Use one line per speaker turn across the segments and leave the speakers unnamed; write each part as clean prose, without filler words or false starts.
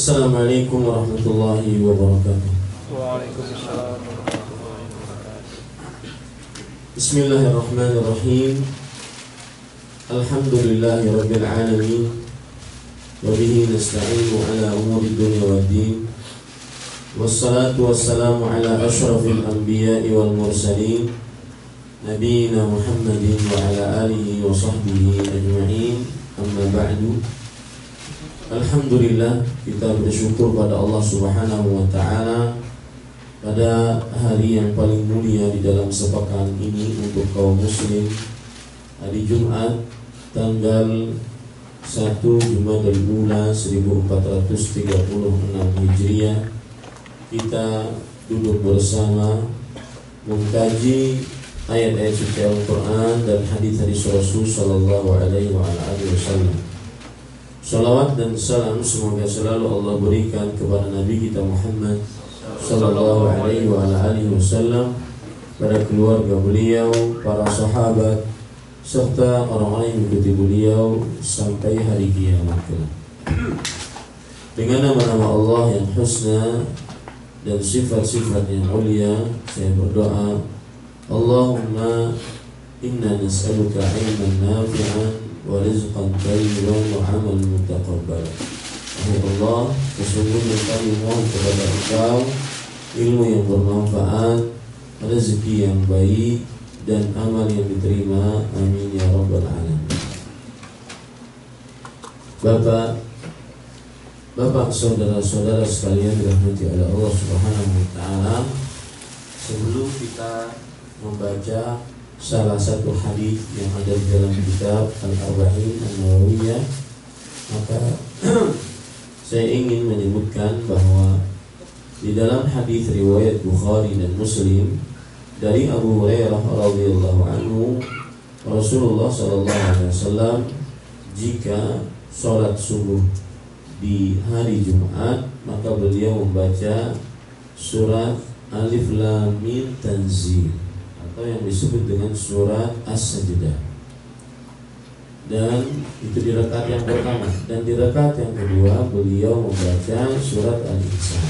Assalamualaikum warahmatullahi wabarakatuh.
Waalaikumsalam warahmatullahi wabarakatuh.
Bismillahirrahmanirrahim. Alhamdulillahirabbil alamin. Wa bihi nasta'inu ala umuri dunya waddin. Wassalatu wassalamu ala asyrafil anbiya'i wal mursalin, nabiyina Muhammadin wa ala alihi wa sahbihi ajma'in. Amma ba'du. Alhamdulillah, kita bersyukur pada Allah Subhanahu wa ta'ala pada hari yang paling mulia di dalam sepekan ini untuk kaum muslim, hari Jumat tanggal 1 Jumadil Ula 1436 Hijriah. Kita duduk bersama mengkaji ayat-ayat suci Al-Quran dan hadis-hadis Rasul sallallahu alaihi wasallam. Salawat dan salam semoga selalu Allah berikan kepada Nabi kita Muhammad sallallahu alaihi wasallam, pada keluarga beliau, para sahabat, serta orang-orang yang mengikuti beliau sampai hari kiamat kelak. Dengan nama-nama Allah yang husna dan sifat-sifat yang mulia, saya berdoa, Allahumma inna nas'aluka ilman nafi'an wa rizqan thayyiban wa amalan mutaqabbalan. Ya Allah, sesungguhnya kami mohon kepada Engkau ilmu yang bermanfaat, rezeki yang baik, dan amal yang diterima. Amin ya rabbal alamin. Bapak, saudara-saudara sekalian dirahmati oleh Allah Subhanahu wa taala, sebelum kita membaca salah satu hadis yang ada di dalam kitab Al-Arba'in An-Nawawiyah, maka saya ingin menyebutkan bahwa di dalam hadis riwayat Bukhari dan Muslim dari Abu Hurairah radhiyallahu anhu, Rasulullah sallallahu alaihi wasallam jika sholat subuh di hari Jumat, maka beliau membaca surat Alif Lam Mim Tanzil, atau yang disebut dengan surat As-Sajdah. Dan itu di rakaat yang pertama. Dan di rakaat yang kedua beliau membaca surat Al-Insan.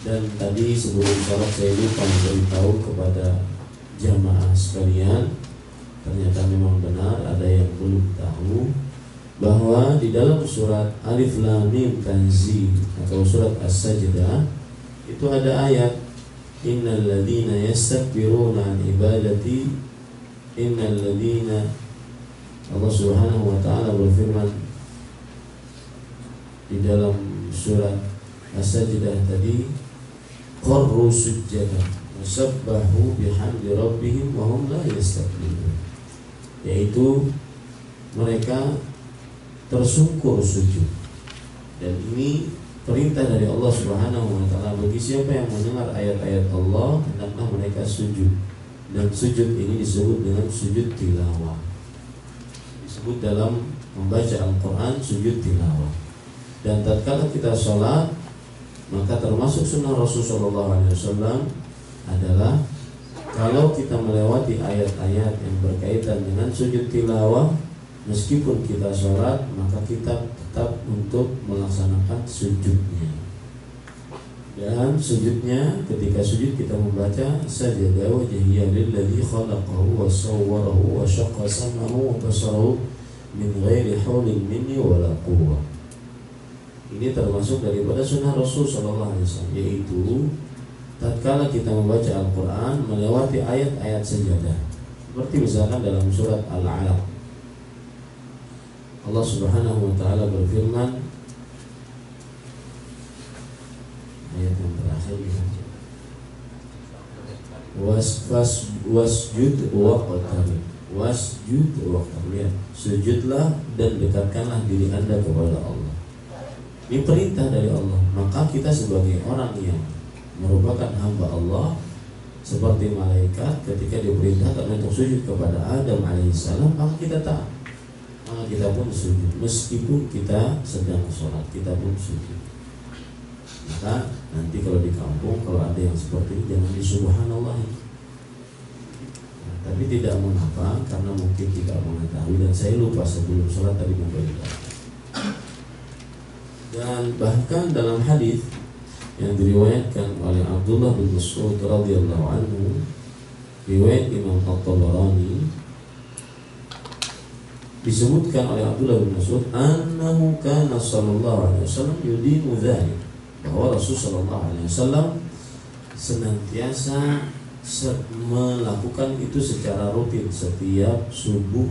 Dan tadi sebelum sholat saya lupa memberitahu kepada jamaah sekalian, ternyata memang benar ada yang belum tahu bahwa di dalam surat Alif Lam Mim Tanzil atau surat As-Sajdah itu ada ayat, innal ladzina yastakbiruna an ibadati, innal ladzina, Allah Subhanahu wa taala berfirman di dalam surat As-Sajdah tadi, qarru sujjadan wasabbahu bihamdi rabbihim wa hum la yastakbirun, yaitu mereka tersungkur sujud. Dan ini perintah dari Allah Subhanahu wa taala bagi siapa yang mendengar ayat-ayat Allah, hendaklah mereka sujud. Dan sujud ini disebut dengan sujud tilawah. Disebut dalam membaca Al-Qur'an sujud tilawah. Dan tatkala kita sholat, maka termasuk sunnah Rasulullah sallallahu alaihi wasallam adalah kalau kita melewati ayat-ayat yang berkaitan dengan sujud tilawah, meskipun kita sholat, maka kita tetap untuk melaksanakan sujudnya. Dan sujudnya, ketika sujud kita membaca sajada wajhiya lilladzi khalaqahu wa sawwarahu wa syaqqa sam'ahu wa basarahu min ghairi haulin minni wala quwwah. Ini termasuk daripada sunnah Rasul sallallahu alaihi wasallam, yaitu tatkala kita membaca Al-Qur'an melewati ayat-ayat sajadah. Seperti misalkan dalam surat Al-Alaq, Allah Subhanahu wa taala berfirman, ayat yang terakhir ini, wasjud waqtarib, wasjud waqtarib, sujudlah dan dekatkanlah diri Anda kepada Allah. Ini perintah dari Allah. Maka kita sebagai orang yang merupakan hamba Allah, seperti malaikat ketika diperintahkan untuk sujud kepada Adam alaihissalam, maka kita taat, maka kita pun sujud. Meskipun kita sedang sholat, kita pun sujud. Maka nanti kalau di kampung, kalau ada yang seperti ini, jangan disubhanallah. Tapi tidak mengapa, karena mungkin tidak mengetahui, dan saya lupa sebelum sholat tadi memberitahu. Dan bahkan dalam hadis yang diriwayatkan oleh Abdullah bin Mas'ud radhiyallahu anhu, riwayat Imam At-Tabarani, disebutkan oleh Abdullah bin Mas'ud annahu kana sallallahu alaihi wasallam yudimu dzalik, bahwa Rasul sallallahu alaihi wasallam senantiasa melakukan itu secara rutin setiap subuh,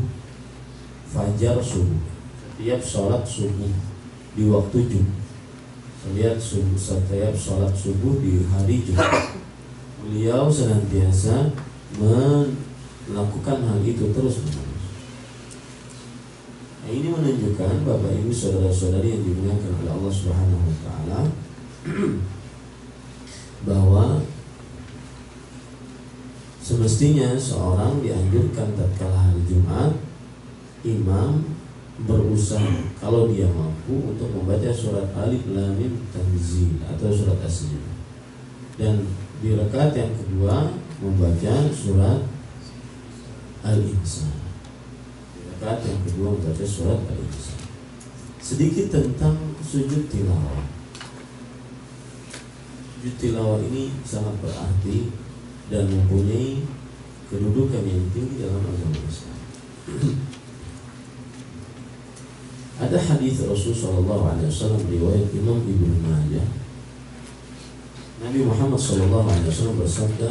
fajar subuh, setiap sholat subuh di waktu Jumat, setiap sholat subuh di hari Jumat, beliau senantiasa melakukan hal itu terus-menerus. Nah, ini menunjukkan Bapak Ibu saudara-saudari yang dimuliakan oleh Allah Subhanahu wa taala bahwa semestinya seorang dianjurkan tatkala hari Jumat imam berusaha kalau dia mampu untuk membaca surat Alif Lam Mim Tanzil atau surat As-Sajdah, dan di rakaat yang kedua membaca surat Al-Insan. Rakaat yang kedua membaca surat Al-Insan. Sedikit tentang sujud tilawah. Sujud tilawah ini sangat berarti dan mempunyai kedudukan yang tinggi dalam agama Islam. Ada hadis Rasul sallallahu alaihi wasallam riwayat Imam Ibnu Majah. Nabi Muhammad sallallahu alaihi wasallam bersabda,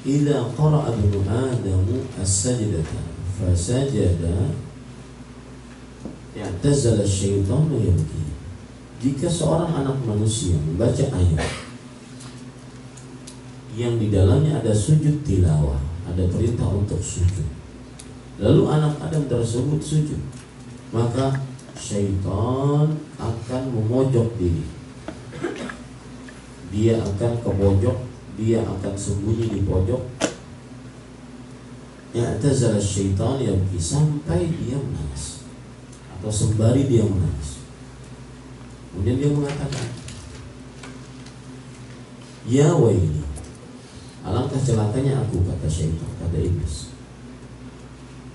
"Idza qara'a ibnu Adam as-sajdata fasajada i'tazala asy-syaitanu yabki." Jika seorang anak manusia membaca ayat yang di dalamnya ada sujud tilawah, ada perintah untuk sujud, lalu anak Adam tersebut sujud, maka syaitan akan memojok diri. Dia akan ke pojok, dia akan sembunyi di pojok. I'tazala syaitan yabki, sampai dia menangis atau sembari dia menangis. Kemudian dia mengatakan, "Ya waili, alangkah celakanya aku," kata syaitan, kata iblis.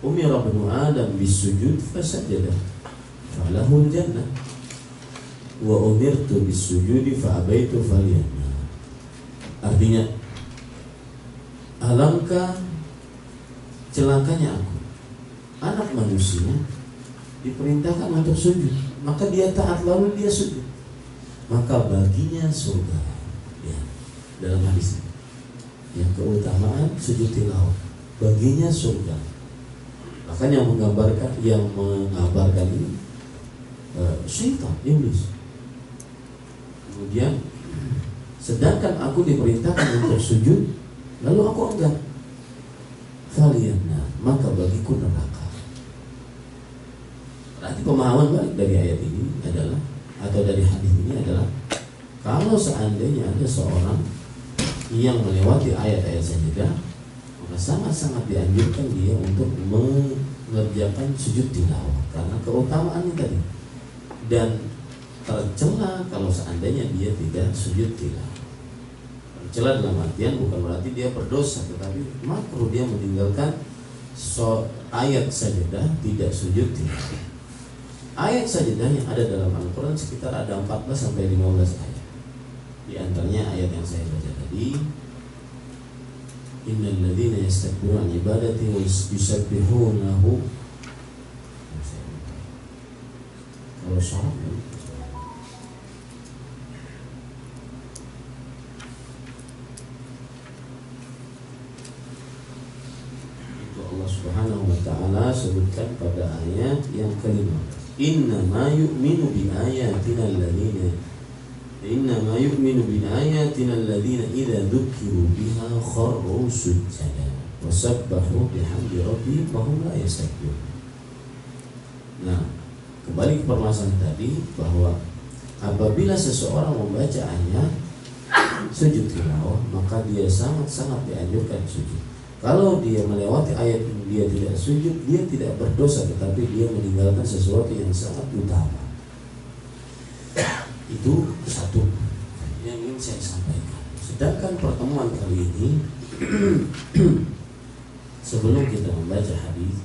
"Umira ibnu Adam bisujud fasajada falahul jannah wa umirtu bisujudi fa'abaitu falyanna." Artinya, alangkah celakanya aku, anak manusia diperintahkan untuk sujud, maka dia taat lalu dia sujud, maka baginya surga. Ya, dalam hadis ini yang keutamaan sujud tilawah, baginya surga. Bahkan yang mengabarkan ini syaitan, iblis. Kemudian sedangkan aku diperintahkan untuk sujud, lalu aku enggak, falyanna, maka bagiku neraka. Berarti pemahaman balik dari ayat ini adalah, atau dari hadis ini adalah, kalau seandainya ada seorang yang melewati ayat-ayat sajdah, maka sangat-sangat dianjurkan dia untuk mengerjakan sujud tilawah karena keutamaannya tadi. Dan tercela kalau seandainya dia tidak sujud tilawah. Tercela dalam artian bukan berarti dia berdosa, tetapi makruh dia meninggalkan ayat sajdah, tidak sujud tilawah. Ayat sajdah yang ada dalam Al-Quran sekitar ada 14-15 ayat. Di antaranya ayat yang saya baca tadi, innal ladzina yastakbiruna an ibadati wa yusabbihunahu. Kalau salah itu Allah Subhanahu wa taala sebutkan pada ayat yang kelima, innama yu'minu bi ayatina alladzina idza dzukiru biha kharru sujada wa sabbahu bihamdi rabbihim wa hum la yastakbirun. Nah, kembali ke permasalahan tadi, bahwa apabila seseorang membaca ayat sujud tilawah, maka dia sangat-sangat dianjurkan sujud. Kalau dia melewati ayat ini, dia tidak sujud, dia tidak berdosa, tetapi dia meninggalkan sesuatu yang sangat utama. Itu satu yang ingin saya sampaikan. Sedangkan pertemuan kali ini sebelum kita membaca hadis,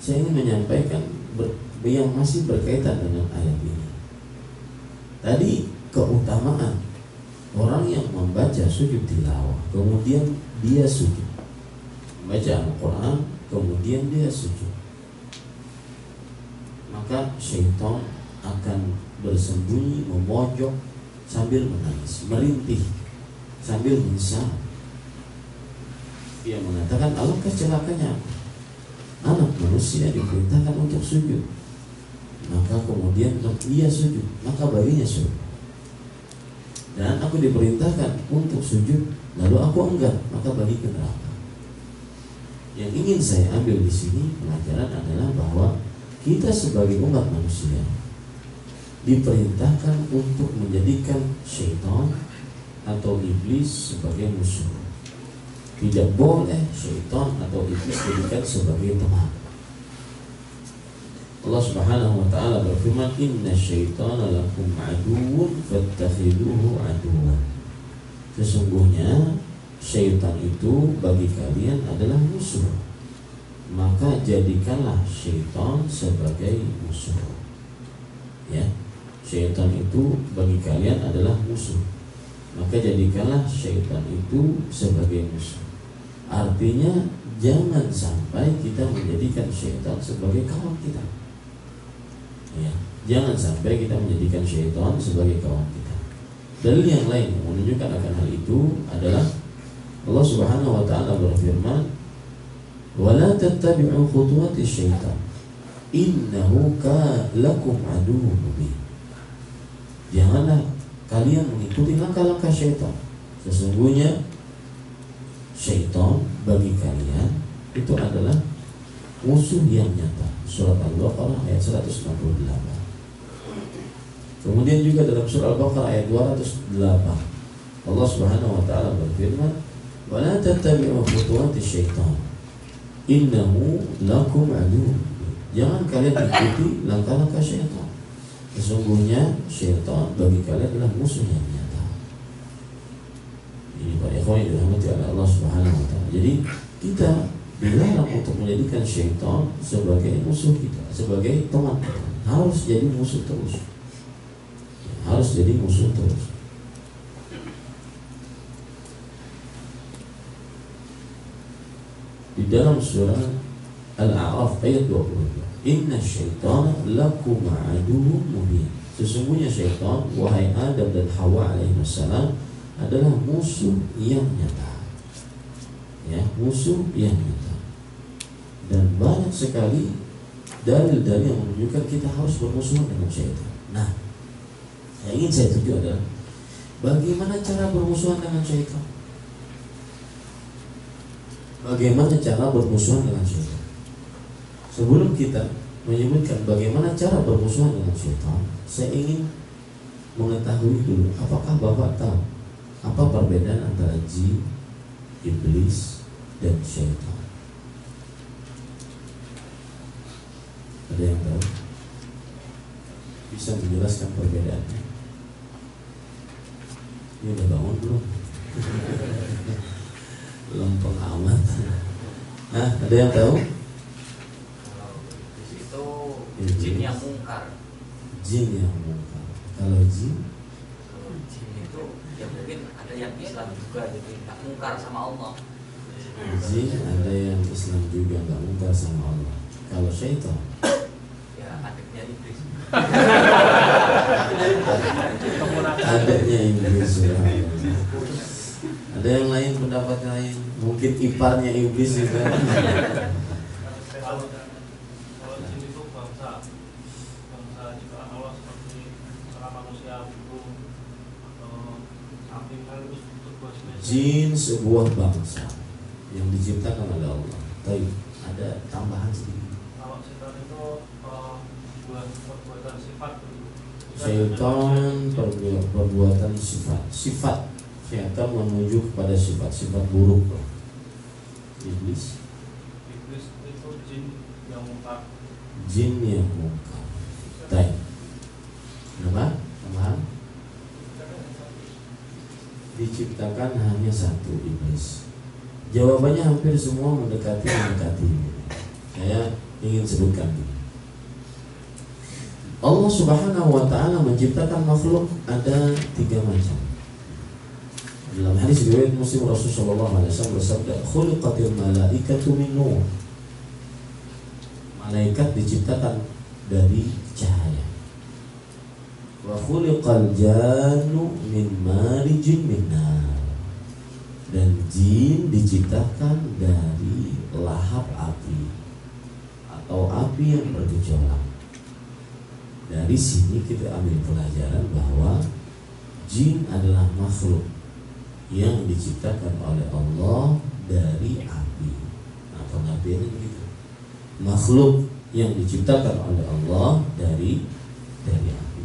saya ingin menyampaikan yang masih berkaitan dengan ayat ini. Tadi keutamaan orang yang membaca sujud tilawah, kemudian dia sujud, membaca Al-Quran, kemudian dia sujud, maka syaitan akan bersembunyi memojok sambil menangis, merintih sambil menyesal. Dia mengatakan, alangkah celakanya anak manusia diperintahkan untuk sujud, maka kemudian ia sujud, maka baginya sujud. Dan aku diperintahkan untuk sujud, lalu aku enggak, maka bagi ke neraka. Yang ingin saya ambil di sini pelajaran adalah bahwa kita sebagai umat manusia diperintahkan untuk menjadikan syaitan atau iblis sebagai musuh. Tidak boleh syaitan atau iblis dijadikan sebagai teman. Allah Subhanahu wa taala berfirman, "Inna syaitana lakum aduwwun fattakhiduhu aduwwan." Sesungguhnya syaitan itu bagi kalian adalah musuh, maka jadikanlah syaitan sebagai musuh. Ya, syaitan itu bagi kalian adalah musuh, maka jadikanlah syaitan itu sebagai musuh. Artinya jangan sampai kita menjadikan syaitan sebagai kawan kita. Ya, jangan sampai kita menjadikan syaitan sebagai kawan kita. Dalil yang lain yang menunjukkan akan hal itu adalah Allah Subhanahu wa taala berfirman, "Wa la tattabi'u khutuwati syaitan, innahu lakum aduwwun mubin." Janganlah kalian mengikuti langkah-langkah syaitan. Sesungguhnya syaitan bagi kalian itu adalah musuh yang nyata. Surat Al-Baqarah ayat 168. Kemudian juga dalam surah Al-Baqarah ayat 208 Allah Subhanahu wa taala berfirman, "Wa la tattabi'u khutuwati syaitan, innahu lakum aduwwun." Jangan kalian ikuti langkah-langkah syaitan. Sesungguhnya syaitan bagi kalian adalah musuh yang nyata. Ini para ikhwan yang dirahmati oleh Allah Subhanahu wa taala. Jadi kita dilarang untuk menjadikan syaitan sebagai musuh kita, sebagai teman kita. Harus jadi musuh terus. Harus jadi musuh terus. Di dalam surah Al-A'raf ayat 22, "Inna syaitana lakum aduwwun mubin." Sesungguhnya syaitan, wahai Adam dan Hawa alaihissalam, adalah musuh yang nyata. Ya, musuh yang nyata. Dan banyak sekali dalil-dalil yang menunjukkan kita harus bermusuhan dengan syaitan. Nah, yang ingin saya tuju adalah bagaimana cara bermusuhan dengan syaitan. Bagaimana cara bermusuhan dengan syaitan? Sebelum kita menyebutkan bagaimana cara bermusuhan dengan syaitan, saya ingin mengetahui dulu, apakah Bapak tahu apa perbedaan antara jin, iblis, dan syaitan? Ada yang tahu? Bisa menjelaskan perbedaannya? Ini udah bangun belum? Belum pengamat. Nah, ada yang tahu?
Itu jin yang mungkar.
Jin yang mungkar. Kalau jin
itu ya mungkin ada yang Islam juga, jadi nggak mungkar sama Allah.
Jin ada yang Islam juga nggak mungkar sama Allah. Kalau syaitan
Ya adiknya iblis.
adanya iblis. Ada yang lain, pendapat lain? Mungkin iparnya iblis juga.
Kalau jin itu bangsa ciptaan Allah seperti seorang manusia burung atau sapi kan itu sebuah jenis.
Jin sebuah bangsa yang diciptakan oleh Allah. Tapi ada tambahan sedikit.
Kalau setan itu buat perbuatan sifat.
Syaitan perbuatan sifat. Syaitan menuju kepada sifat-sifat buruk. Iblis
itu jin yang mungkar.
Jin yang mungkar. Baik. Kenapa? Tambahan? Diciptakan hanya satu iblis. Jawabannya hampir semua mendekati. Saya ingin sebutkan. Allah Subhanahu wa ta'ala menciptakan makhluk ada 3 macam. Dalam hadis riwayat Muslim, Rasulullah SAW bersabda, "Khuliqatil malaikatu min nur." Malaikat diciptakan dari cahaya. "Wa khuliqal jannu min marijin min nar." Dan jin diciptakan dari lahap api atau api yang bergejolak. Dari sini kita ambil pelajaran bahwa jin adalah makhluk yang diciptakan oleh Allah dari api. Nah, pengertiannya begitu. Makhluk yang diciptakan oleh Allah dari api.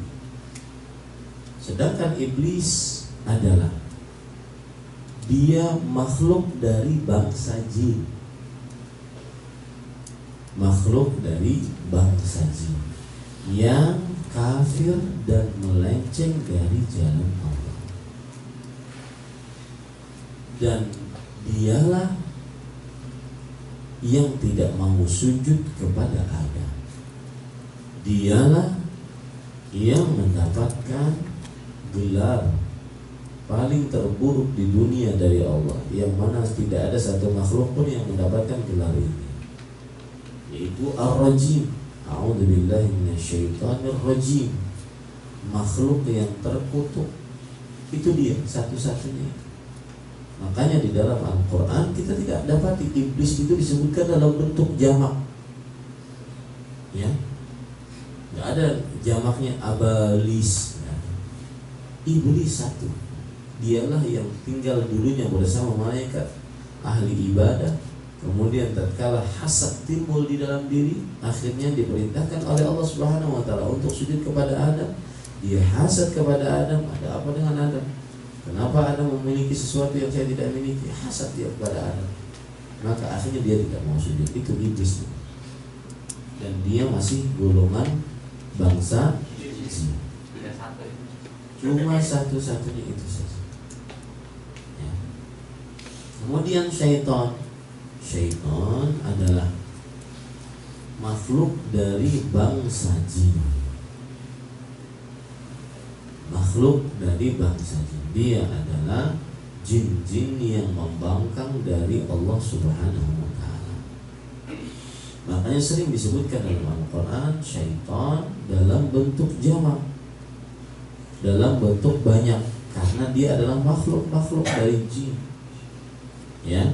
Sedangkan iblis adalah dia makhluk dari bangsa jin. Makhluk dari bangsa jin yang kafir dan melenceng dari jalan Allah. Dan dialah yang tidak mau sujud kepada Adam. Dialah yang mendapatkan gelar paling terburuk di dunia dari Allah, yang mana tidak ada satu makhluk pun yang mendapatkan gelar ini, yaitu Ar-Rajim. A'udzubillahi minasyaitonir rajim. Makhluk yang terkutuk. Itu dia satu-satunya. Makanya di dalam Al-Quran kita tidak dapati iblis itu disebutkan dalam bentuk jamak. Ya, nggak ada jamaknya abalis. Iblis satu. Dialah yang tinggal dulunya bersama malaikat ahli ibadah. Kemudian tatkala hasad timbul di dalam diri, akhirnya diperintahkan oleh Allah Subhanahu wa ta'ala untuk sujud kepada Adam. Dia hasad kepada Adam. Ada apa dengan Adam? Kenapa Adam memiliki sesuatu yang saya tidak miliki? Hasad dia kepada Adam. Maka akhirnya dia tidak mau sujud. Itu iblis. Dan dia masih golongan bangsa jin. Cuma satu-satunya itu saja. Ya. Kemudian syaitan. Syaitan adalah makhluk dari bangsa jin. Makhluk dari bangsa jin. Dia adalah jin-jin yang membangkang dari Allah Subhanahu wa ta'ala. Makanya sering disebutkan dalam Al-Quran syaitan dalam bentuk jamak, dalam bentuk banyak, karena dia adalah makhluk-makhluk dari jin. Ya.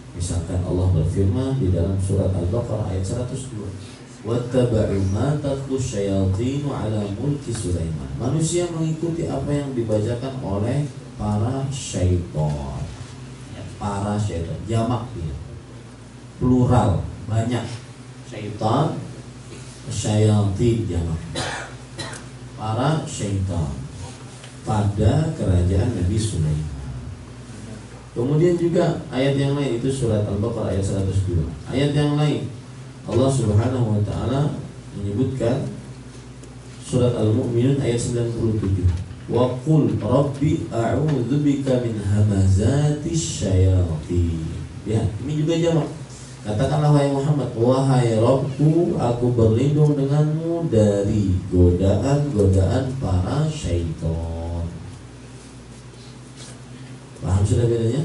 Misalkan Allah berfirman di dalam surat Al-Baqarah ayat 102, "Wattaba'u ma tatlu syayatinu 'ala mulki Sulaiman." Manusia mengikuti apa yang dibacakan oleh para syaitan. Para syaitan, jamak dia. Plural, banyak. Syaitan, syayatin jamak. Para syaitan pada kerajaan Nabi Sulaiman. Kemudian juga ayat yang lain, itu surat Al-Baqarah ayat 102. Ayat yang lain Allah Subhanahu wa ta'ala menyebutkan surat Al-Mu'minun ayat 97. Wa qul rabbi a'udzubika min hamazatis syayatin. Ya, ini juga jamak. Katakanlah wahai Muhammad, wahai Rabbku, aku berlindung denganmu dari godaan-godaan para syaitan. Paham sudah bedanya?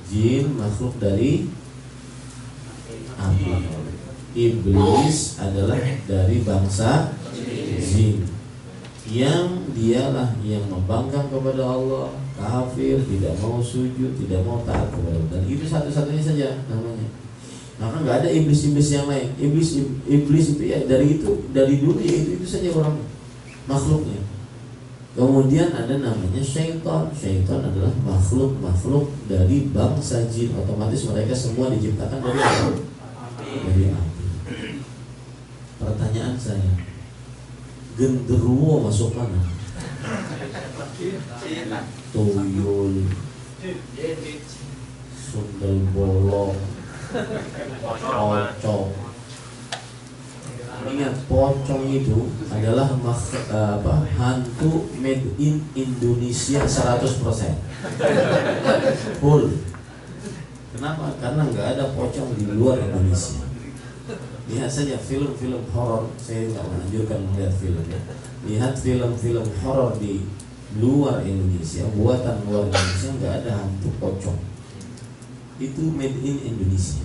Jin makhluk dari api. Iblis adalah dari bangsa jin, yang dialah yang membangkang kepada Allah, kafir, tidak mau sujud, tidak mau taat kepada Allah. Dan itu satu-satunya saja namanya. Maka nggak ada iblis-iblis yang lain. Iblis itu ya dari dulu ya itu saja orang makhluknya. Kemudian ada namanya syaitan. Syaitan adalah makhluk-makhluk dari bangsa jin. Otomatis mereka semua diciptakan dari apa? Dari api. Pertanyaan saya, genderuwo masuk mana? Tuyul, sundel bolong, pocong. Ingat, pocong itu adalah hantu made in Indonesia 100%. Full. Kenapa? Karena nggak ada pocong di luar Indonesia. Lihat saja film-film horor. Saya nggak menganjurkan melihat film ya. Lihat film-film horor di luar Indonesia, buatan luar Indonesia, nggak ada hantu pocong. Itu made in Indonesia.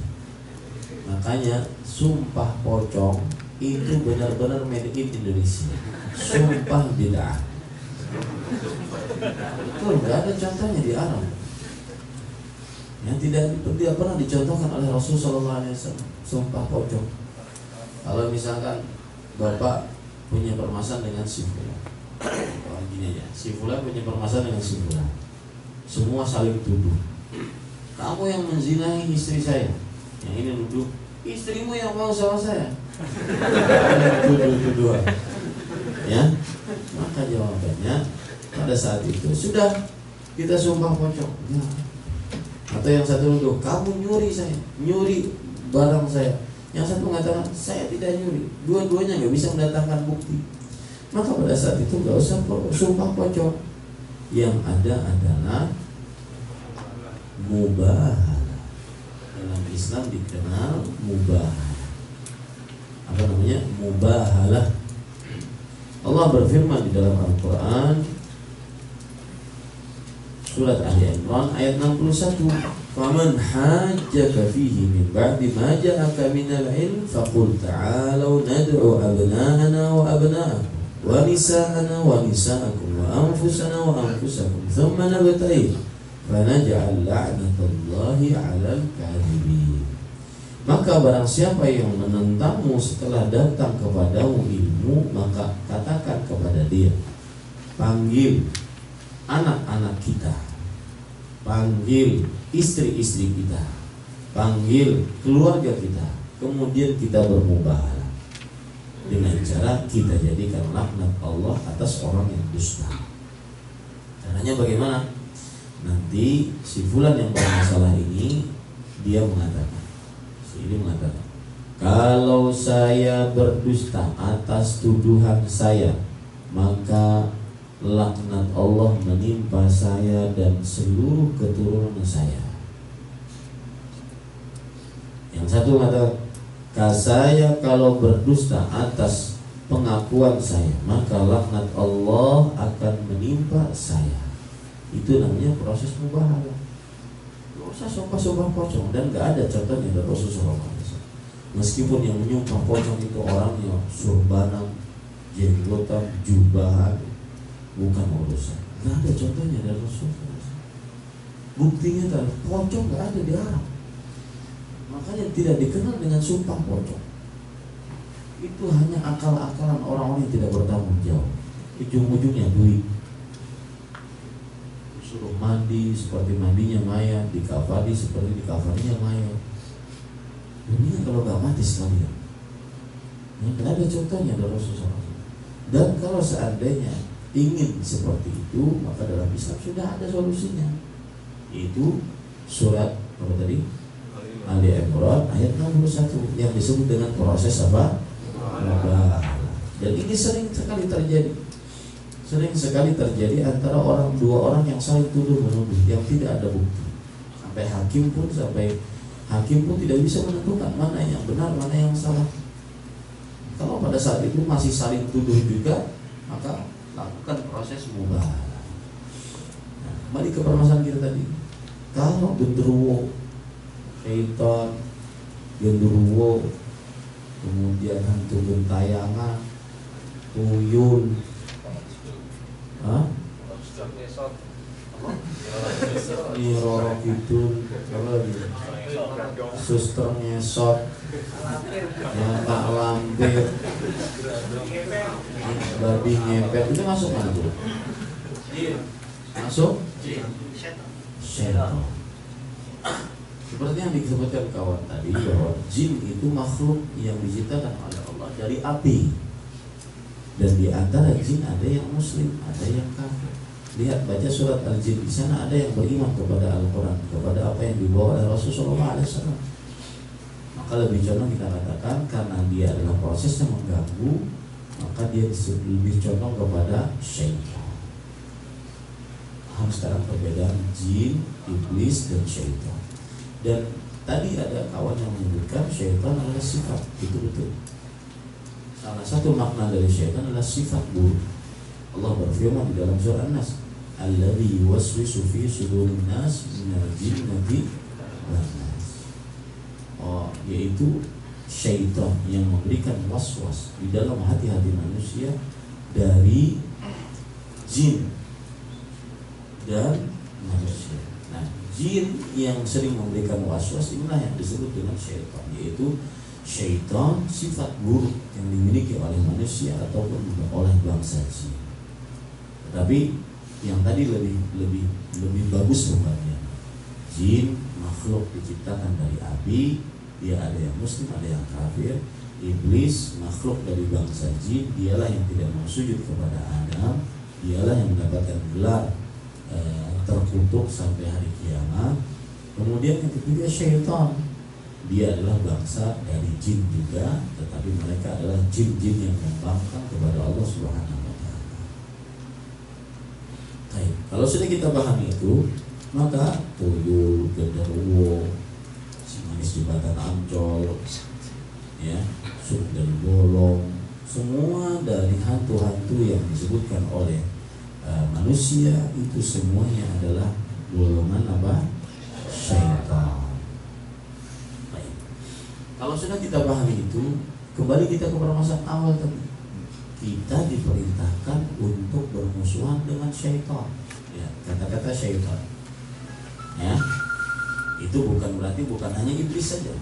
Makanya sumpah pocong itu benar-benar made in Indonesia. Sumpah bid'ah. Betul, nggak ada contohnya di Arab. Yang tidak pernah dicontohkan oleh Rasulullah SAW. Sumpah pocong. Kalau misalkan bapak punya permasalahan dengan si fulan, gini aja, si fulan punya permasalahan dengan si fulan, semua saling tuduh. Kamu yang menzinahi istri saya, yang ini nuduh istrimu yang mau sama saya. Tuduh-tuduhan. Ya, maka jawabannya pada saat itu sudah kita sumpah pocong. Ya. Atau yang satu nuduh, kamu nyuri saya, nyuri barang saya. Yang satu mengatakan, saya tidak nyuri. Dua-duanya nggak bisa mendatangkan bukti. Maka pada saat itu nggak usah sumpah pocong. Yang ada adalah mubahalah. Dalam Islam dikenal mubahalah. Apa namanya? Mubahalah. Allah berfirman di dalam Al-Quran Surat Ali Imran ayat 61, "Faman hajjaka fihi min ba'di ma ja'aka minal ilm faqul ta'alu nad'u abna'ana wa abna'akum wa nisa'ana wa nisa'akum wa anfusana wa anfusakum thumma nabtahil fanaj'al la'natallahi 'alal kadhibin." Maka barang siapa yang menentangmu setelah datang kepadamu ilmu, maka katakan kepada dia, panggil anak-anak kita, panggil istri-istri kita, panggil keluarga kita, kemudian kita bermubahalah dengan cara kita jadikan laknat Allah atas orang yang dusta. Caranya bagaimana? Nanti si fulan yang bermasalah ini dia mengatakan, kalau saya berdusta atas tuduhan saya, maka laknat Allah menimpa saya dan seluruh keturunan saya. Yang satu mengatakan, saya kalau berdusta atas pengakuan saya, maka laknat Allah akan menimpa saya. Itu namanya proses mubahalah. Gak usah sumpah-sumpah pocong, dan gak ada contohnya dari Rasulullah SAW. Meskipun yang menyumpah pocong itu orangnya surbanan, jenggotan, jubahan, bukan urusan. Gak ada contohnya dari Rasulullah. Buktinya adalah pocong gak ada di Arab. Makanya tidak dikenal dengan sumpah pocong. Itu hanya akal-akalan orang-orang yang tidak bertanggung jawab. Ujung-ujungnya duit. Suruh mandi seperti mandinya mayat, dikafani seperti dikafaninya mayat. Dunia kalau gak mati sekalian. Tidak ada contohnya dari Rasulullah. Dan kalau seandainya ingin seperti itu, maka dalam Islam sudah ada solusinya. Itu surat apa tadi? Ali Imran ayat 61 yang disebut dengan proses apa? Mubahalah. Dan ini sering sekali terjadi. Sering sekali terjadi antara dua orang yang saling tuduh menuduh yang tidak ada bukti. Sampai hakim pun tidak bisa menentukan mana yang benar, mana yang salah. Kalau pada saat itu masih saling tuduh juga, maka lakukan proses mubahalah. Nah, kembali ke permasalahan kita tadi. Kalau genderuwo, syaitan, genderuwo, kemudian hantu gentayangan, tuyul, Roro Kidul, suster ngesot, tak lampir, babi ngepet, itu masuk mana tuh? Masuk? Setan. Seperti yang disebutkan kawan tadi, bahwa jin itu makhluk yang diciptakan oleh Allah dari api. Dan di antara jin ada yang muslim, ada yang kafir. Lihat, baca surat Al-Jin, di sana ada yang beriman kepada Al-Quran, kepada apa yang dibawa oleh Rasulullah SAW. Maka lebih condong kita katakan karena dia adalah proses yang mengganggu, maka dia lebih condong kepada syaitan. Paham sekarang perbedaan jin, iblis, dan syaitan. Dan tadi ada kawan yang menyebutkan syaitan adalah sifat, itu betul. Salah satu makna dari syaitan adalah sifat buruk. Allah berfirman di dalam surah An-Nas, alladzi yuwaswisu fi sudurin nas minal jinnati wan nas. Yaitu syaitan yang memberikan was-was di dalam hati-hati manusia dari jin dan manusia. Nah, jin yang sering memberikan was-was inilah yang disebut dengan syaitan, yaitu syaitan sifat buruk yang dimiliki oleh manusia ataupun oleh bangsa jin. Tapi yang tadi lebih bagus pembagian. Jin makhluk diciptakan dari api, dia ada yang muslim, ada yang kafir. Iblis makhluk dari bangsa jin, dialah yang tidak mau sujud kepada Adam, dialah yang mendapatkan gelar terkutuk sampai hari kiamat. Kemudian yang ketiga syaitan, dia adalah bangsa dari jin juga, tetapi mereka adalah jin-jin yang membangkang kepada Allah Subhanahu wa Ta'ala. Baik, kalau sudah kita pahami itu, maka tuyul, genderuwo, si manis jembatan Ancol, ya, sundel bolong, semua dari hantu-hantu yang disebutkan oleh manusia itu semuanya adalah golongan apa? Syaitan. Baik. Kalau sudah kita pahami itu, kembali kita ke permasalahan awal tadi. Kita diperintahkan untuk bermusuhan dengan syaitan. Ya, kata-kata syaitan. Ya, itu bukan berarti bukan hanya iblis saja.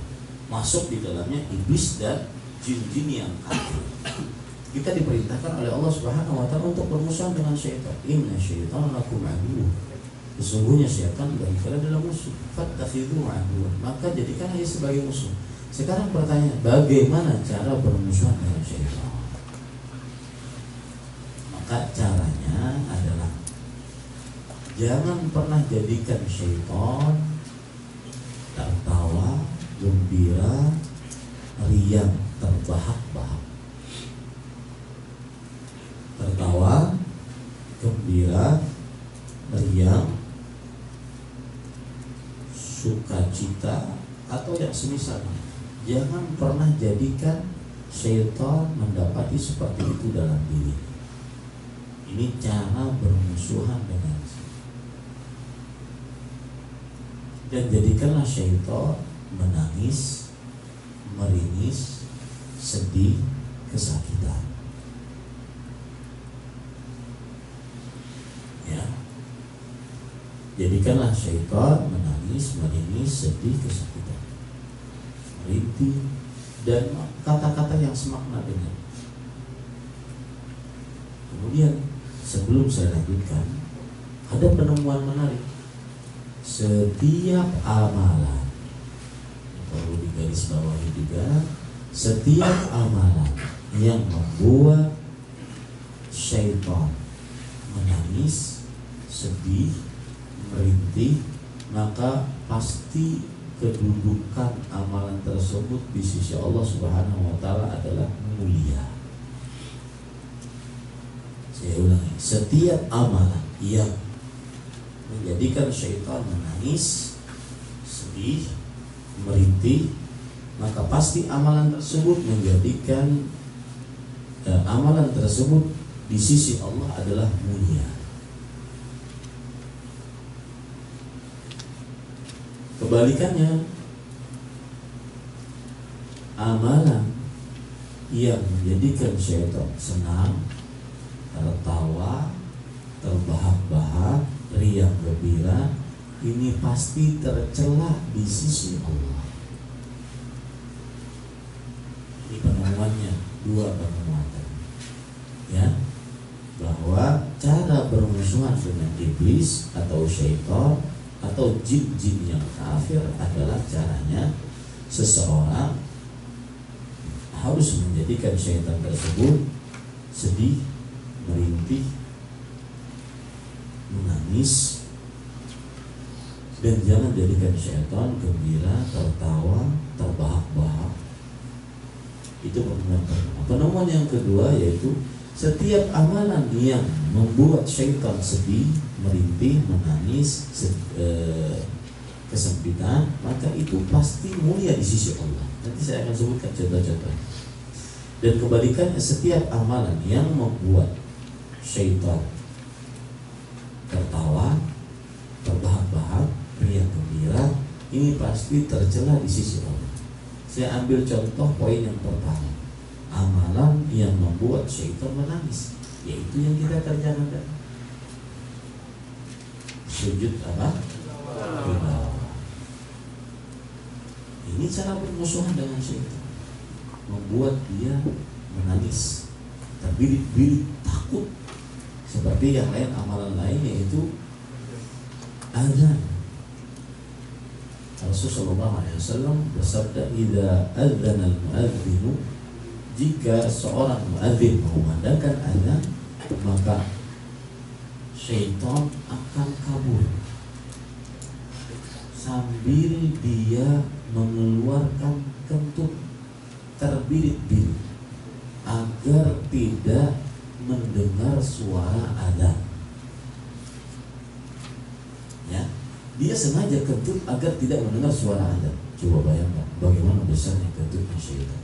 Masuk di dalamnya iblis dan jin-jin yang kafir. Kita diperintahkan oleh Allah Subhanahu wa Ta'ala untuk bermusuhan dengan syaitan. Inna syaitan lakum aduwwun. Sesungguhnya syaitan bagi kalian adalah musuh. Fattakhidhuhu aduwwan. Maka jadikanlah dia sebagai musuh. Sekarang pertanyaan, bagaimana cara bermusuhan dengan syaitan? Maka caranya adalah jangan pernah jadikan syaitan tertawa, gembira, riang, terbahak-bahak. Tertawa, gembira, riang, sukacita, atau yang semisalnya. Jangan pernah jadikan syaitan mendapati seperti itu dalam diri. Ini cara bermusuhan dengan syaitan. Dan jadikanlah syaitan menangis, meringis, sedih, kesakitan. Ya, jadikanlah syaitan menangis, meringis, sedih, kesakitan, merintih, dan kata-kata yang semakna dengan. Kemudian sebelum saya lanjutkan, ada penemuan menarik. Setiap amalan, perlu digarisbawahi juga, setiap amalan yang membuat syaitan menangis, sedih, merintih, maka pasti kedudukan amalan tersebut di sisi Allah Subhanahu wa Ta'ala adalah mulia. Saya ulangi, setiap amalan yang menjadikan syaitan menangis, sedih, merintih, maka pasti amalan tersebut menjadikan amalan tersebut di sisi Allah adalah mulia. Kebalikannya, amalan yang menjadikan syaitan senang, tertawa, terbahak-bahak, riang gembira, ini pasti tercela di sisi Allah. Ini penemuannya, dua penemuan tadi, ya, bahwa cara bermusuhan dengan iblis atau syaitan atau jin-jin yang kafir adalah caranya seseorang harus menjadikan syaitan tersebut sedih, merintih, menangis, dan jangan jadikan syaitan gembira, tertawa, terbahak-bahak. Itu penemuan pertama. Penemuan yang kedua yaitu setiap amalan yang membuat syaitan sedih, merintih, menangis, kesempitan, maka itu pasti mulia di sisi Allah. Nanti saya akan sebutkan contoh-contoh. Dan kebalikannya, setiap amalan yang membuat syaitan tertawa, terbahak-bahak, riang gembira, ini pasti tercela di sisi Allah. Saya ambil contoh poin yang pertama, amalan yang membuat syaitan menangis, yaitu yang kita kerjakan tadi. Sujud apa? Tilawah. Ini cara bermusuhan dengan syaitan, membuat dia menangis, terbirit-birit, takut. Seperti yang lain, amalan lain, yaitu azan. Rasulullah SAW bersabda, "Idza adzana al-muadzinu," jika seorang muadzin mengumandangkan azan, maka syaitan akan kabur sambil dia mengeluarkan kentut, terbirit-birit agar tidak mendengar suara azan. Ya, dia sengaja kentut agar tidak mendengar suara azan. Coba bayangkan bagaimana besarnya kentutnya syaitan.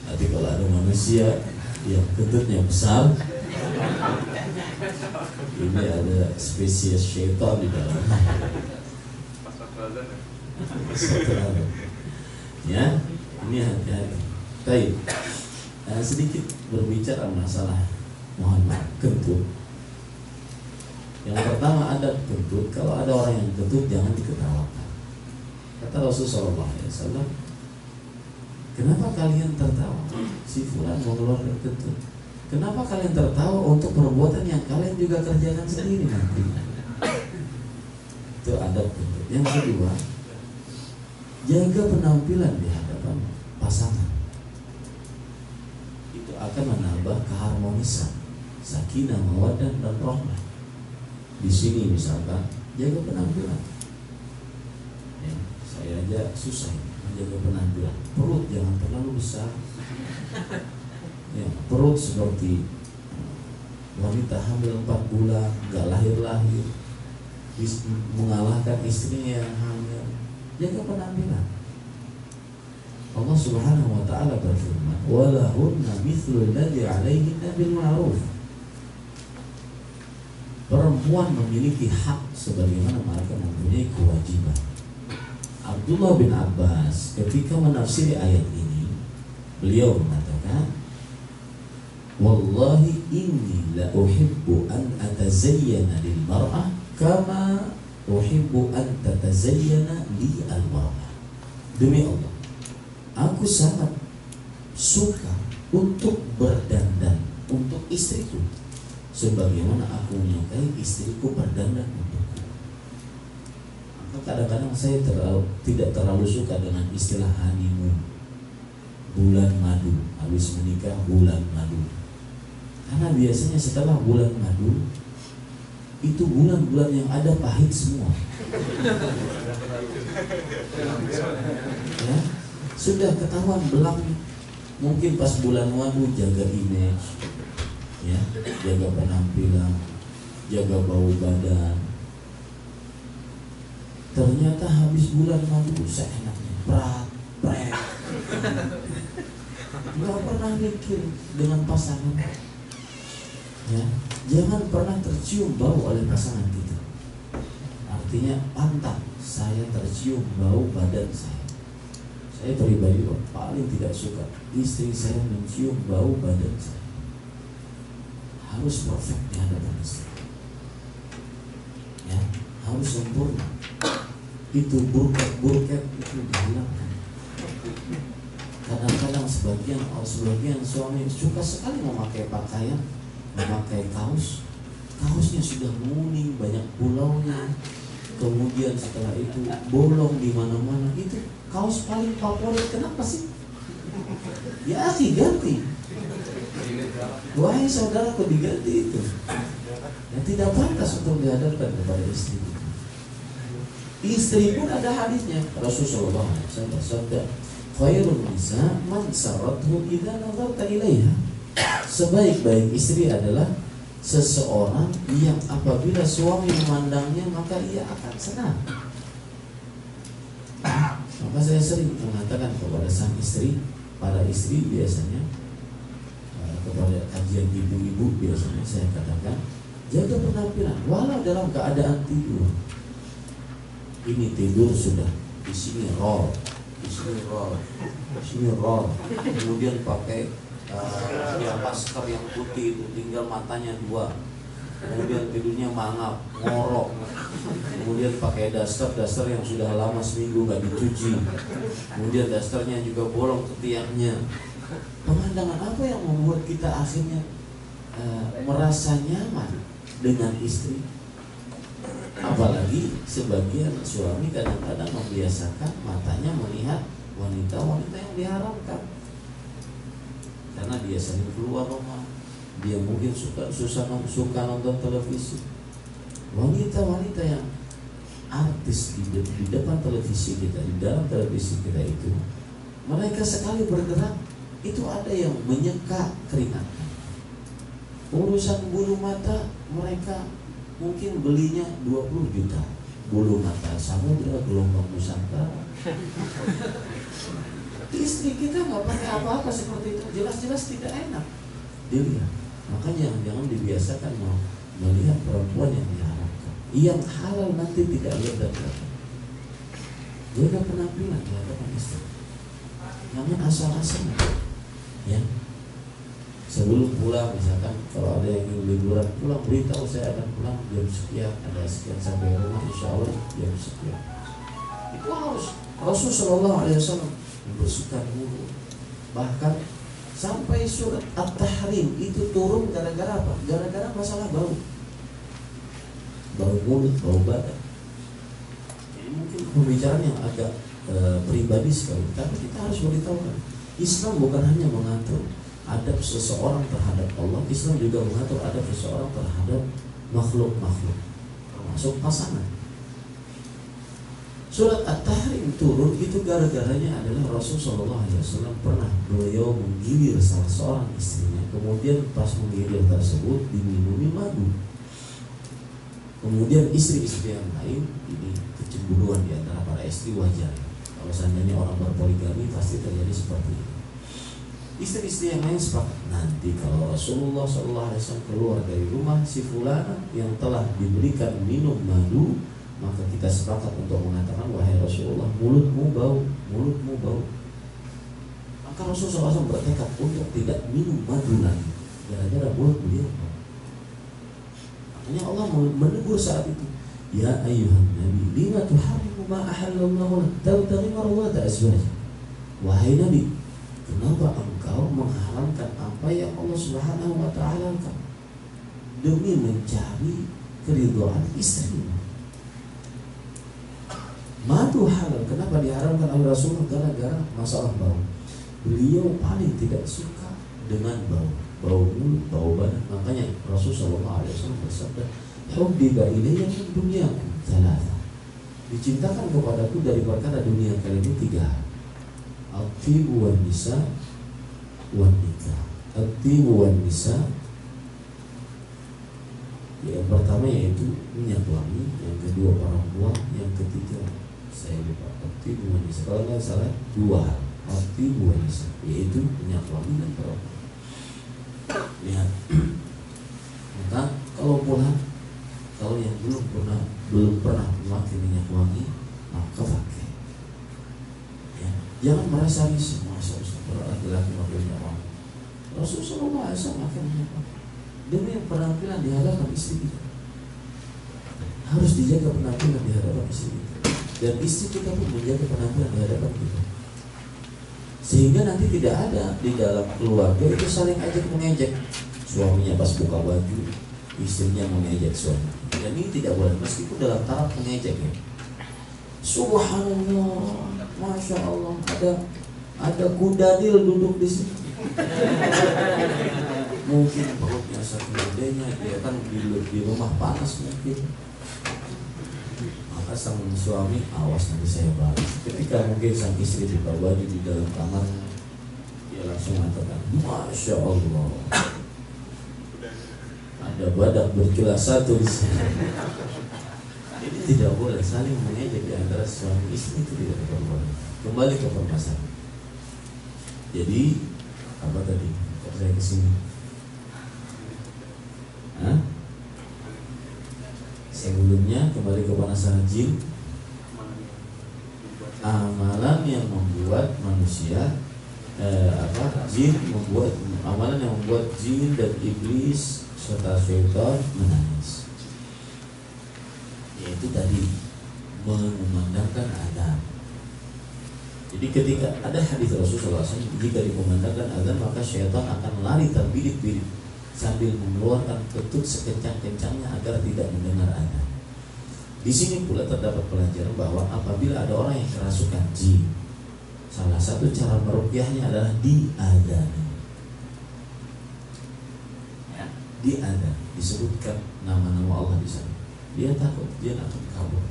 Nanti kalau ada manusia yang kentutnya besar, ini ada spesies syaitan di dalam. Ya, ini hati-hati. Baik, sedikit berbicara masalah, mohon maaf, kentut. Yang pertama, ada kentut. Kalau ada orang yang kentut, jangan diketawakan. Kata Rasulullah SAW, kenapa kalian tertawa? Si fulan mengeluarkan kentut. Kenapa kalian tertawa untuk perbuatan yang kalian juga kerjakan sendiri nanti? Itu adab kentut. Yang kedua, jaga penampilan di hadapan pasangan. Itu akan menambah keharmonisan, sakinah, mawaddah, dan rahmah. Di sini misalkan jaga penampilan. Ya, saya aja susah menjaga penampilan. Perut jangan terlalu besar. Ya, perut seperti wanita hamil 4 bulan, nggak lahir-lahir, mengalahkan istrinya yang hamil. Jaga penampilan. Allah Subhanahu wa ta'ala berfirman, "Walahunna mithlul ladzi 'alaihinna bil ma'ruf." Perempuan memiliki hak sebagaimana mereka mempunyai kewajiban. Abdullah bin Abbas ketika menafsiri ayat ini, beliau mengatakan, "Wallahi inni la uhibbu an atazayyana lil mar'ah kama uhibbu an tatazayyana li al mar'ah." Demi Allah, aku sangat suka untuk berdandan untuk istriku sebagaimana aku menyukai istriku berdandan untukku. Kadang-kadang saya tidak terlalu suka dengan istilah honeymoon, bulan madu, habis menikah bulan madu. Karena biasanya setelah bulan madu itu bulan-bulan yang ada pahit semua. Ya, sudah ketahuan belakang. Mungkin pas bulan madu jaga image, ya, jaga penampilan, jaga bau badan. Ternyata habis bulan madu seenaknya, prat. Gak pernah mikir dengan pasangan. Ya, jangan pernah tercium bau oleh pasangan kita. Artinya pantang saya tercium bau badan saya. Saya pribadi paling tidak suka istri saya mencium bau badan saya. Harus perfect di hadapan istri. Ya, harus sempurna. Itu burket itu dihilangkan. Kadang-kadang sebagian suami suka sekali memakai pakaian, memakai kaosnya sudah kuning, banyak pulaunya. Kemudian setelah itu bolong di mana-mana. Itu kaos paling favorit. Kenapa sih? Ya akhi, ganti. Wahai saudaraku, diganti itu. Ya, tidak pantas untuk dihadapkan kepada istri. Istri pun ada hadisnya. Rasulullah SAW bersabda, "Khairun nisa man sarathu idza nazarta ilaiha." Sebaik-baik istri adalah seseorang yang apabila suami memandangnya maka ia akan senang. Maka saya sering mengatakan kepada sang istri, para istri biasanya, kepada kajian ibu-ibu biasanya saya katakan, jaga penampilan walau dalam keadaan tidur. Ini tidur sudah di sini roll, di sini roll, di sini roll, kemudian pakai masker yang putih itu, tinggal matanya dua, kemudian tidurnya mangap, ngorok, kemudian pakai daster yang sudah lama seminggu nggak dicuci, kemudian dasternya juga bolong ketiaknya. Pemandangan apa yang membuat kita akhirnya merasa nyaman dengan istri? Apalagi sebagian suami kadang-kadang membiasakan matanya melihat wanita-wanita yang diharamkan, karena dia sering keluar rumah, dia mungkin suka nonton televisi. Wanita-wanita yang artis di depan televisi kita, di dalam televisi kita itu, mereka sekali bergerak itu ada yang menyeka keringat. Urusan bulu mata mereka mungkin belinya 20 juta, bulu mata samudra, gelombang Nusantara. Istri kita nggak pakai apa-apa seperti itu, jelas-jelas tidak enak dilihat. Makanya jangan dibiasakan melihat perempuan yang diharapkan, yang halal nanti tidak lihat dan lihat. Jaga penampilan di hadapan istri, jangan asal-asalan. Ya, sebelum pulang misalkan kalau ada yang ingin liburan pulang, beritahu saya akan pulang jam sekian, ada sekian sampai rumah, insya Allah jam sekian. Itu harus. Rasulullah SAW membersihkan mulut, bahkan sampai surat At-Tahrim itu turun gara-gara apa? Gara-gara masalah bau mulut, bau badan. Ini mungkin pembicaraan yang agak pribadi sekali, tapi kita harus beritahukan, Islam bukan hanya mengatur adab seseorang terhadap Allah, Islam juga mengatur adab seseorang terhadap makhluk-makhluk, termasuk pasangan. Surat At-Tahrim turun itu gara-garanya adalah Rasulullah SAW pernah beliau menggigit salah seorang istrinya, kemudian pas menggigit tersebut diminumi madu. Kemudian istri-istri yang lain, ini kecemburuan di antara para istri wajar. Kalau seandainya orang berpoligami pasti terjadi seperti ini. Istri-istri yang lain sepakat, nanti kalau Rasulullah SAW keluar dari rumah si fulana yang telah diberikan minum madu, maka kita sepakat untuk mengatakan, wahai Rasulullah, mulutmu bau. Maka Rasulullah SAW bertekad untuk tidak minum madu lagi, gara-gara mulut beliau bau. Makanya Allah menegur saat itu, ya ayyuhan nabi, lima tuharrimu ma ahallallahu lak tabtaghi marzata azwajik. Wahai Nabi, kenapa engkau mengharamkan apa yang Allah Subhanahu wa ta'ala demi mencari keridhaan istrimu? Madu halal, kenapa diharamkan oleh Rasulullah? Gara-gara masalah bau. Beliau paling tidak suka dengan bau mulut, bau badan. Makanya Rasulullah SAW bersabda, hubbiba ilayya min dunyakum thalatha. Dicintakan kepadaku dari perkara dunia kalian ini tiga hal: at-tibu wan nisa wan nikah. At-tibu wan nisa, yang pertama yaitu minyak wangi, yang kedua perempuan, yang ketiga saya lupa, at-tibu wan nisa. Kalau nggak salah dua hal, at-tibu wan nisa, yaitu minyak wangi dan perempuan. Lihat, maka kalau yang belum pernah memakai minyak wangi, maka pakai. Ya, jangan merasa risih, masa laki-laki pakai minyak wangi. Rasulullah SAW pakai minyak wangi demi penampilan di hadapan istri kita. Harus dijaga penampilan di hadapan istri kita, dan istri kita pun menjaga penampilan di hadapan kita, sehingga nanti tidak ada di dalam keluarga itu saling ajak mengejek. Suaminya pas buka baju, istrinya mengejek suami. Dan ini tidak boleh, meskipun dalam taraf mengejek ya. Subhanallah, masya Allah, ada kudanil duduk di sini. Mungkin perutnya saking gedenya, dia kan di rumah panas mungkin. Maka sang suami, awas nanti saya balas. Ketika mungkin sang istri buka baju di dalam kamar, dia langsung mengatakan, masya Allah, Ada badak bercula satu di sini. Ini tidak boleh saling mengejek di antara suami istri, itu tidak boleh. Kembali ke permasalahan. Jadi apa tadi? Kok saya kesini? Sebelumnya kembali ke masalah jin. Amalan yang membuat manusia jin membuat amalan yang membuat jin dan iblis serta syaitan menangis, yaitu tadi mengumandangkan azan. Jadi ketika ada hadis Rasulullah SAW, jika dikumandangkan azan maka syaitan akan lari terbirit-birit sambil mengeluarkan kentut sekencang-kencangnya agar tidak mendengar azan. Di sini pula terdapat pelajaran bahwa apabila ada orang yang kerasukan jin, salah satu cara meruqyahnya adalah diadzani. Ya, diadzan, disebutkan nama-nama Allah di sana. Dia takut, dia akan kabur.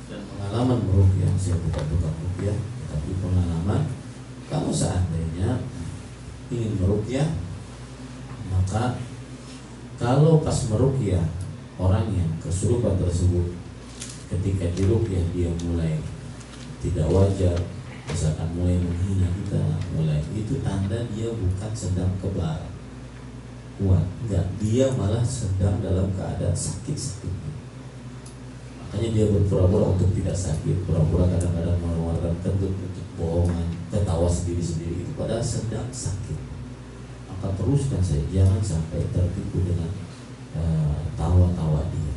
Dan pengalaman meruqyah, saya bukan ruqyah, tapi pengalaman kalau seandainya ingin meruqyah, maka kalau pas meruqyah orang yang kesurupan tersebut, ketika diruqyah dia mulai tidak wajar, misalkan mulai menghina kita, mulai itu tanda dia bukan sedang kebal kuat, enggak, dia malah sedang dalam keadaan sakit-sakitnya. Makanya dia berpura-pura untuk tidak sakit, pura-pura kadang-kadang mengeluarkan kentut-kentut bohongan, ketawa sendiri-sendiri itu padahal sedang sakit. Maka teruskan saja, jangan sampai tertipu dengan tawa-tawa dia.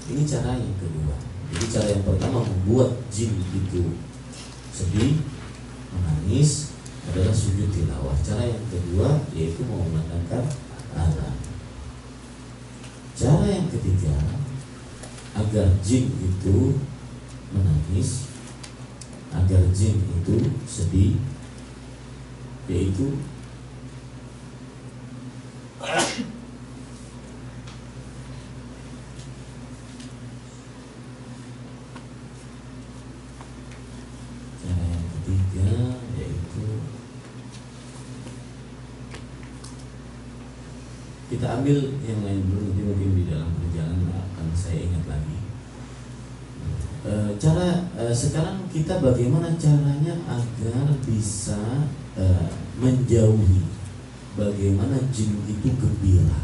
Ini cara yang kedua. Jadi cara yang pertama membuat jin itu sedih, menangis adalah sujud tilawah. Cara yang kedua yaitu mengumandangkan azan. Cara yang ketiga agar jin itu menangis, agar jin itu sedih, yaitu kita ambil yang lain dulu, nanti mungkin di dalam perjalanan akan saya ingat lagi. Sekarang kita bagaimana caranya agar bisa menjauhi, bagaimana jin itu gembira,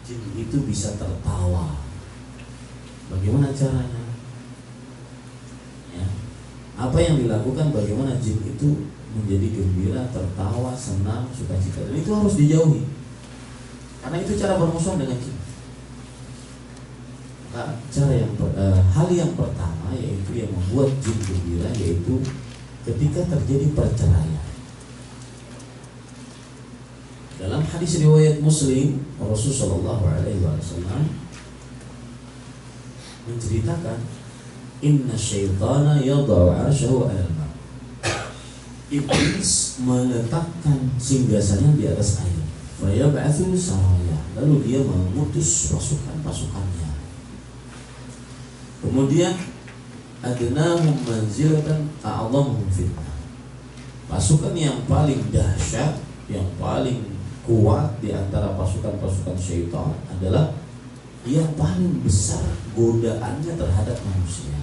jin itu bisa tertawa, bagaimana caranya? Ya, apa yang dilakukan bagaimana jin itu menjadi gembira, tertawa, senang, sukacita, dan itu harus dijauhi. Karena itu cara bermusuhan dengan jin. Nah, hal yang pertama yaitu yang membuat jin gembira yaitu ketika terjadi perceraian. Dalam hadis riwayat Muslim, Rasulullah SAW menceritakan, Inna syaitana yadau arsyahu alal ma. Iblis meletakkan singgasananya di atas air. Fayab'atsu saraya, lalu dia mengutus pasukan-pasukannya. Kemudian adnahum manzilatan a'dhamuhum fitnah. Pasukan yang paling dahsyat, yang paling kuat di antara pasukan-pasukan syaitan adalah yang paling besar godaannya terhadap manusia.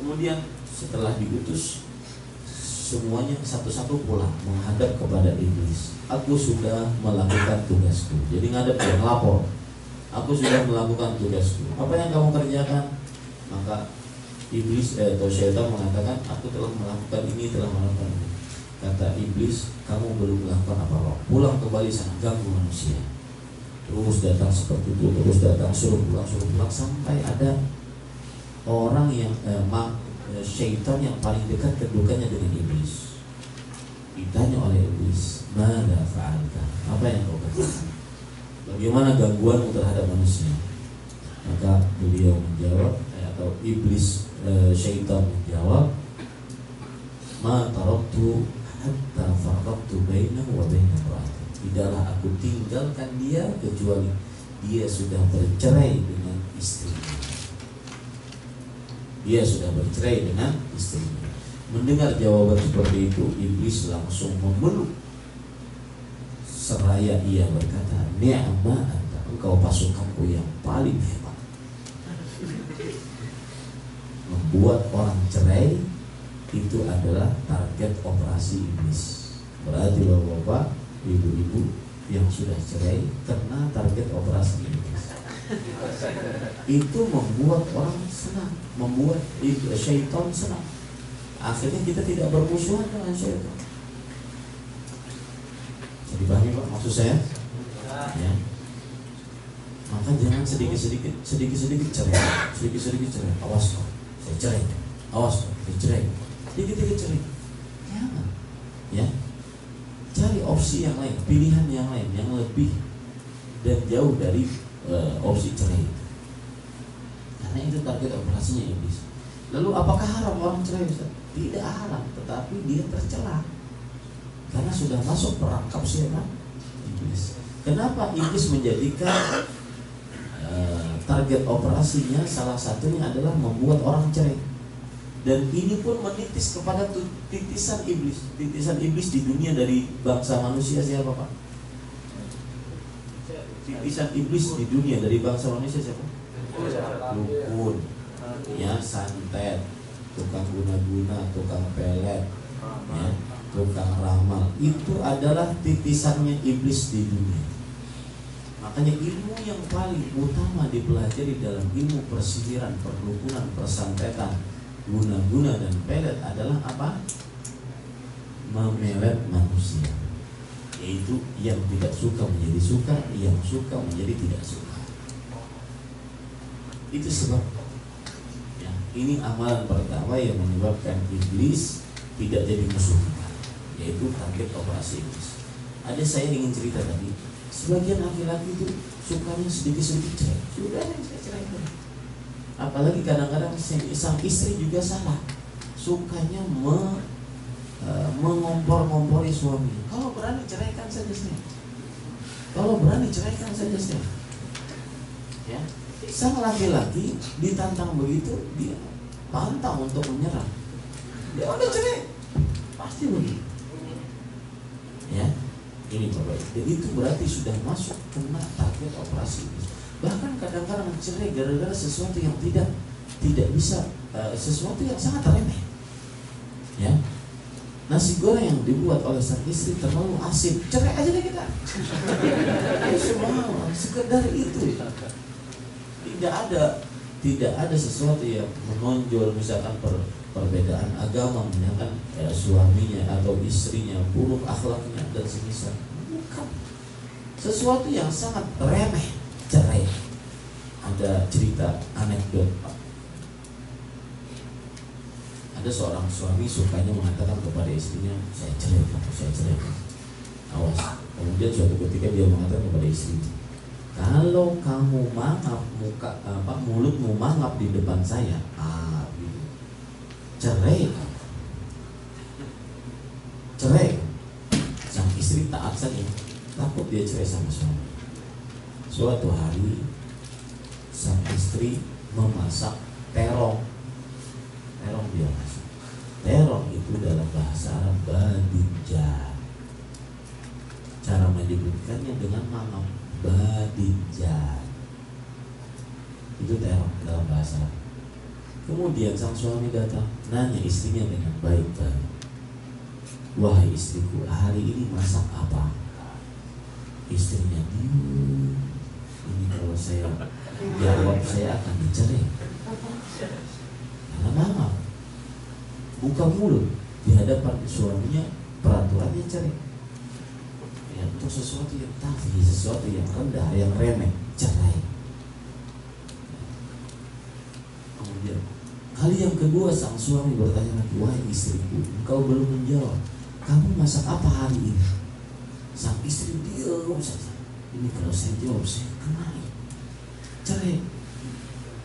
Kemudian setelah diutus, semuanya satu-satu pulang menghadap kepada iblis. Aku sudah melakukan tugasku. Jadi ngadep dia melapor. Aku sudah melakukan tugasku. Apa yang kamu kerjakan? Maka iblis atau syaitan mengatakan, aku telah melakukan ini, telah melakukan ini. Kata iblis, kamu belum melakukan apa-apa. Pulang kembali sana, ganggu manusia. Terus datang seperti itu, terus datang, suruh pulang sampai ada orang yang syaitan yang paling dekat kedudukannya dengan iblis. Ditanya oleh iblis, "Mada fa'alta?" Apa yang kau kerjakan? Bagaimana gangguanmu terhadap manusia? Maka beliau menjawab, atau iblis syaitan menjawab, "Ma taraktu hatta farraqtu bainahu wa baina imra'atihi." Tidaklah aku tinggalkan dia kecuali dia sudah bercerai dengan istrinya. Dia sudah bercerai dengan istrinya. Mendengar jawaban seperti itu, iblis langsung memeluk seraya ia berkata, ni'ma anta, engkau pasukanku yang paling hebat. Membuat orang cerai itu adalah target operasi iblis. Berarti bapak-bapak, ibu-ibu yang sudah cerai kena target operasi iblis. Itu membuat orang senang, membuat syaitan senang. Akhirnya kita tidak bermusuhan dengan syaitan. Jadi pahami Pak maksud saya? Ya. Maka jangan sedikit-sedikit cerai, sedikit-sedikit cerai. Awas kok, saya cerai. Awas kok, saya cerai. Sedikit-sedikit cerai. Jangan. Ya. Cari opsi yang lain, pilihan yang lain yang lebih dan jauh dari opsi cerai. Karena itu target operasinya iblis. Lalu apakah haram orang cerai? Tidak haram, tetapi dia tercela karena sudah masuk perangkap siapa? Iblis. Kenapa iblis menjadikan target operasinya salah satunya adalah membuat orang cerai? Dan ini pun menitis kepada titisan iblis. Titisan iblis di dunia dari bangsa manusia siapa Pak? Titisan iblis di dunia dari bangsa manusia siapa? Dukun, ya, santet, tukang guna-guna, tukang pelet, ya, tukang ramal. Itu adalah titisannya iblis di dunia. Makanya ilmu yang paling utama dipelajari dalam ilmu persihiran, perdukunan, persantetan, guna-guna dan pelet adalah apa? Memelet manusia. Yaitu yang tidak suka menjadi suka, yang suka menjadi tidak suka. Itu sebab ya, ini amalan pertama yang menyebabkan iblis tidak jadi musuh kita, yaitu target operasi iblis. Ada saya ingin cerita tadi, sebagian laki-laki itu sukanya sedikit-sedikit cerai. Sudah saya cerai. Apalagi kadang-kadang sang istri juga salah, sukanya mengompor-ngompori suami. Kalau berani ceraikan saja saya. Kalau berani ceraikan saja saya. Ya, sang laki-laki ditantang begitu, dia pantang untuk menyerah. Dia udah cerai, pasti begitu. Ya, ini Bapak. Dan itu berarti sudah masuk kena target operasi. Bahkan kadang-kadang cerai gara-gara sesuatu yang tidak bisa, sesuatu yang sangat remeh. Ya, nasi goreng yang dibuat oleh sang istri terlalu asin, cerai aja deh kita. Ya semua sekedar itu. Tidak ada sesuatu yang menonjol, misalkan perbedaan agama, misalkan suaminya atau istrinya buruk akhlaknya dan semisal. Bukan. Sesuatu yang sangat remeh, cerai. Ada cerita anekdot Pak. Ada seorang suami sukanya mengatakan kepada istrinya, saya cerai. Awas. Kemudian suatu ketika dia mengatakan kepada istrinya, kalau kamu mangap mulutmu mangap di depan saya, gitu. Cerai. Sang istri taat saja, takut dia cerai sama suami. Suatu hari sang istri memasak terong dia masak. Terong itu dalam bahasa Arab badinjan. Cara menyebutkannya dengan mangap, badinjan. Itu terong dalam bahasa Arab. Kemudian sang suami datang, nanya istrinya dengan baik-baik, wahai istriku, hari ini masak apa? Istrinya diam. Ini kalau saya jawab saya akan dicerai. Karena mama buka mulut di hadapan suaminya, peraturannya cerai. Ya, untuk sesuatu yang tafi, sesuatu yang rendah, yang remeh, cerai. Kemudian kali yang kedua sang suami bertanya lagi, wahai istriku, engkau belum menjawab, kamu masak apa hari ini? Sang istri diam saja. Ini kalau saya jawab saya kenal, cerai.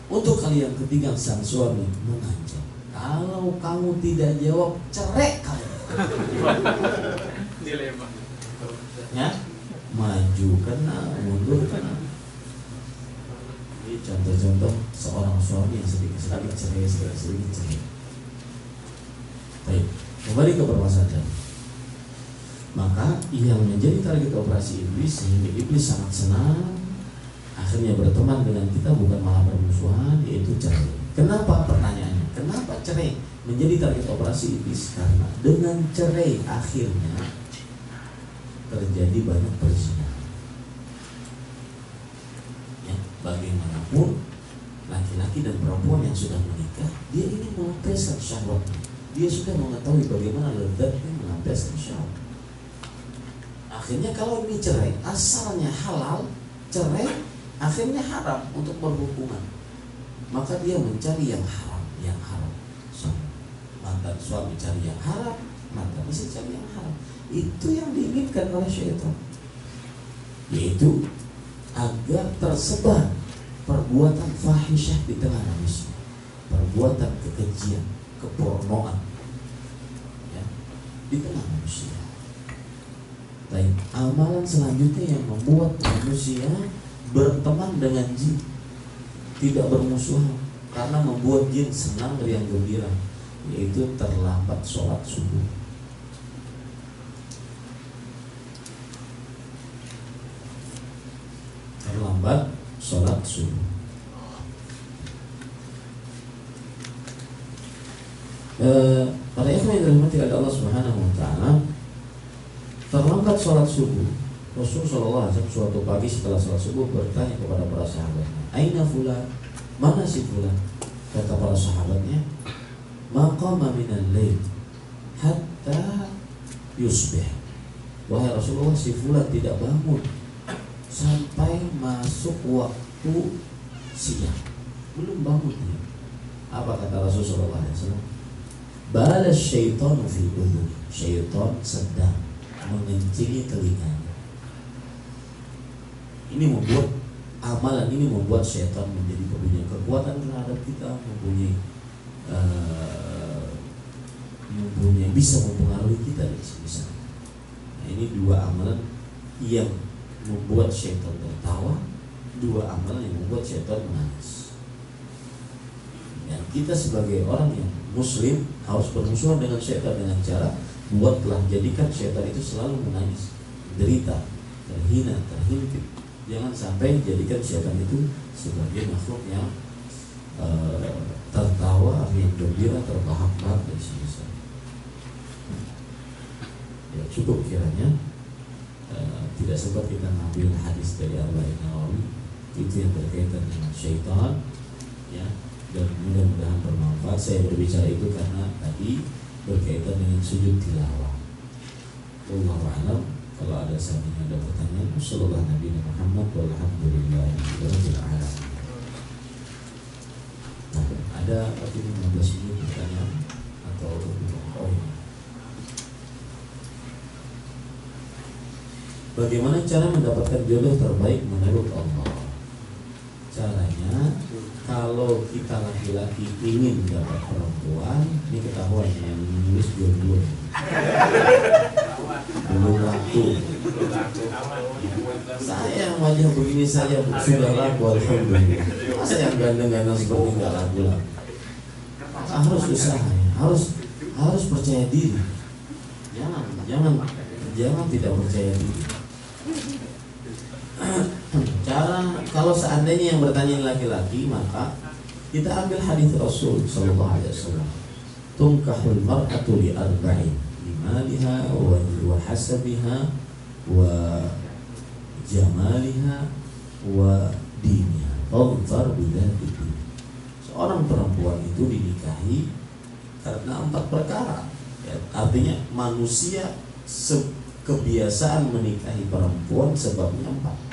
Untuk kali yang ketiga sang suami mengancam, kalau kamu tidak jawab, cerai kamu.
Dilema.
Ya, maju kena, mundur kena. Ini contoh-contoh seorang suami yang sedikit-sedikit cerai. Baik, kembali ke permasalahan. Maka yang menjadi target operasi iblis sehingga iblis sangat senang akhirnya berteman dengan kita bukan malah bermusuhan, yaitu cerai. Kenapa pertanyaannya? Kenapa cerai menjadi target operasi iblis? Karena dengan cerai akhirnya terjadi banyak perzinahan. Ya, bagaimanapun laki-laki dan perempuan yang sudah menikah, dia ingin melampiaskan syahwatnya. Dia sudah mengetahui bagaimana lezatnya melampiaskan syahwat. Akhirnya kalau ini cerai, asalnya halal, cerai akhirnya haram untuk berhubungan. Maka dia mencari yang haram, yang haram. Mantan suami cari yang haram, mantan istri cari yang haram. Itu yang diinginkan oleh syaitan, yaitu agar tersebar perbuatan fahisyah di tengah manusia, perbuatan kekejian, kepornoan, ya, di tengah manusia. Dan amalan selanjutnya yang membuat manusia berteman dengan jin, tidak bermusuhan, karena membuat jin senang riang gembira, yaitu terlambat sholat subuh. Terlambat sholat subuh. Para ikhwan yang dirahmati oleh Allah Subhanahu wa taala, terlambat sholat subuh. Rasulullah SAW suatu pagi setelah sholat subuh bertanya kepada para sahabatnya, "Aina fulan?" Mana si fulan? Kata para sahabatnya, "Maqama minal lail hatta yusbih." Wahai Rasulullah, si fulan tidak bangun sampai masuk waktu siang, belum bangun dia. Apa kata Rasulullah SAW? Bala syaitan fi udhun, syaitan sedang mengencingi telinganya. Ini membuat amalan ini membuat syaitan menjadi punya kekuatan terhadap kita, mempunyai bisa mempengaruhi kita dari sini. Nah, ini dua amalan yang membuat syaitan tertawa, dua amalan yang membuat syaitan menangis. Dan kita sebagai orang yang muslim harus bermusuhan dengan syaitan dengan cara buatlah jadikan syaitan itu selalu menangis, derita, terhina, terhimpit. Jangan sampai jadikan syaitan itu sebagai makhluk yang tertawa, yang gembira, terbahak-bahak dari sini. Ya, cukup kiranya tidak sempat kita mengambil hadis dari Arba'in Nawawi itu yang berkaitan dengan syaitan, ya, dan mudah-mudahan bermanfaat. Saya berbicara itu karena tadi berkaitan dengan sujud tilawah. Wallahu a'lam. Kalau ada saatnya ada pertanyaan, sallallahu Nabi Muhammad walhamdulillahirabbil alamin. Nah, ada lagi 15 menit pertanyaan atau bagaimana cara mendapatkan jodoh terbaik menurut Allah? Caranya, kalau kita laki-laki ingin mendapat perempuan, ini ketahuan yang menulis jodoh. Belum laku. Saya yang wajah begini saja sudah laku, alhamdulillah. Masa yang ganteng-ganteng seperti nggak laku? Harus usaha, harus percaya diri. Jangan tidak percaya diri. Cara kalau seandainya yang bertanya laki-laki, maka kita ambil hadis Rasul sallallahu alaihi wasallam. Tunkahul mar'atu li arba'in, limaliha wa hasabiha wa jamaliha wa diniha. Fadhfar bidzati din. Seorang perempuan itu dinikahi karena 4 perkara. Ya, artinya manusia kebiasaan menikahi perempuan sebabnya 4.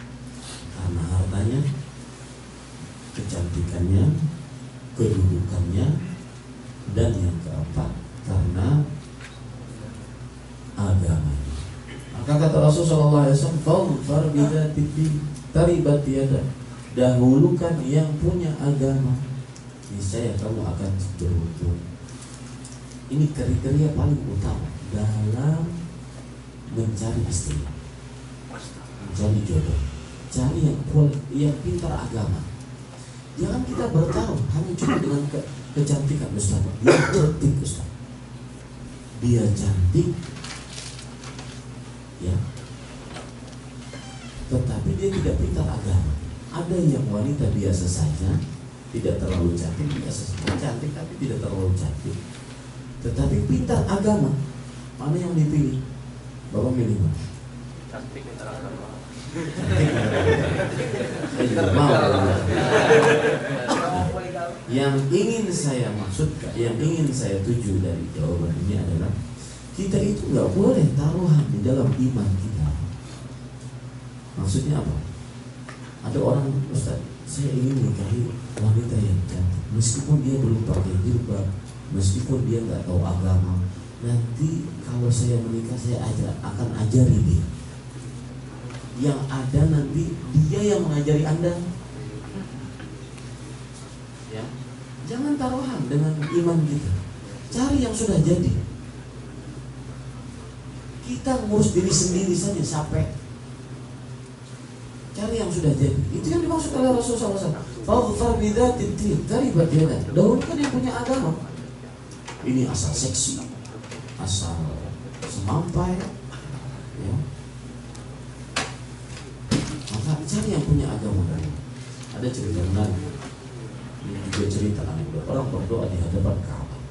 Karena hartanya, kecantikannya, kedudukannya, dan yang keempat karena agamanya. Maka kata Rasulullah SAW, "Fadhfar bidzati din, taribat yadak." Dahulukan yang punya agama, niscaya kamu akan beruntung. Ini kriteria paling utama dalam mencari istri, mencari jodoh. Cari yang pintar agama. Jangan kita bertaruh hanya cuma dengan kecantikan. Ustaz, dia cantik, Ustaz. Dia cantik, ya. Tetapi dia tidak pintar agama. Ada yang wanita biasa saja, tidak terlalu cantik, biasa saja cantik tapi tidak terlalu cantik, tetapi pintar agama. Mana yang dipilih? Bapak milih mana?
Cantik pintar agama.
Saya juga mau. Yang ingin saya maksudkan, yang ingin saya tuju dari jawaban ini adalah kita itu nggak boleh taruhan di dalam iman kita. Maksudnya apa? Ada orang, Ustaz, saya ingin nikahi wanita yang cantik, meskipun dia belum pakai jilbab, meskipun dia nggak tahu agama. Nanti kalau saya menikah saya akan ajari dia. Yang ada nanti dia yang mengajari Anda. Ya, jangan taruhan dengan iman kita. Cari yang sudah jadi. Kita ngurus diri sendiri saja sampai. Cari yang sudah jadi. Itu yang dimaksud oleh Rasulullah SAW. Faghfar bidzatid din, taribat yadak. Dahulukan yang punya agama. Ini asal seksi, asal semampai, ya. Maka cari yang punya agama. Ada cerita menarik. Ini juga cerita anekdot. Orang berdoa di hadapan Ka'bah.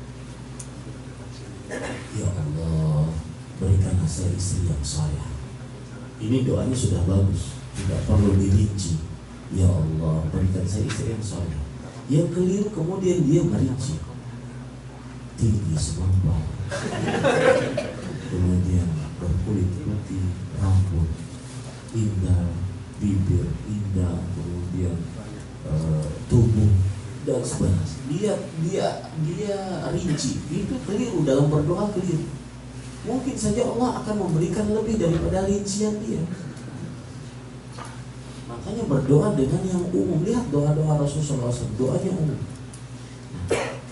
Ya Allah, berikanlah saya istri yang saleh. Ini doanya sudah bagus, tidak perlu dirinci. Ya Allah, berikan saya istri yang saleh. Yang keliru kemudian dia merinci. Tinggi semampai, kemudian berkulit putih, rambut indah, bibir indah, kemudian tubuh dan sebagainya. Dia rinci. Itu keliru, dalam berdoa keliru. Mungkin saja Allah akan memberikan lebih daripada rincian dia. Makanya berdoa dengan yang umum. Lihat doa-doa Rasulullah SAW, doanya umum.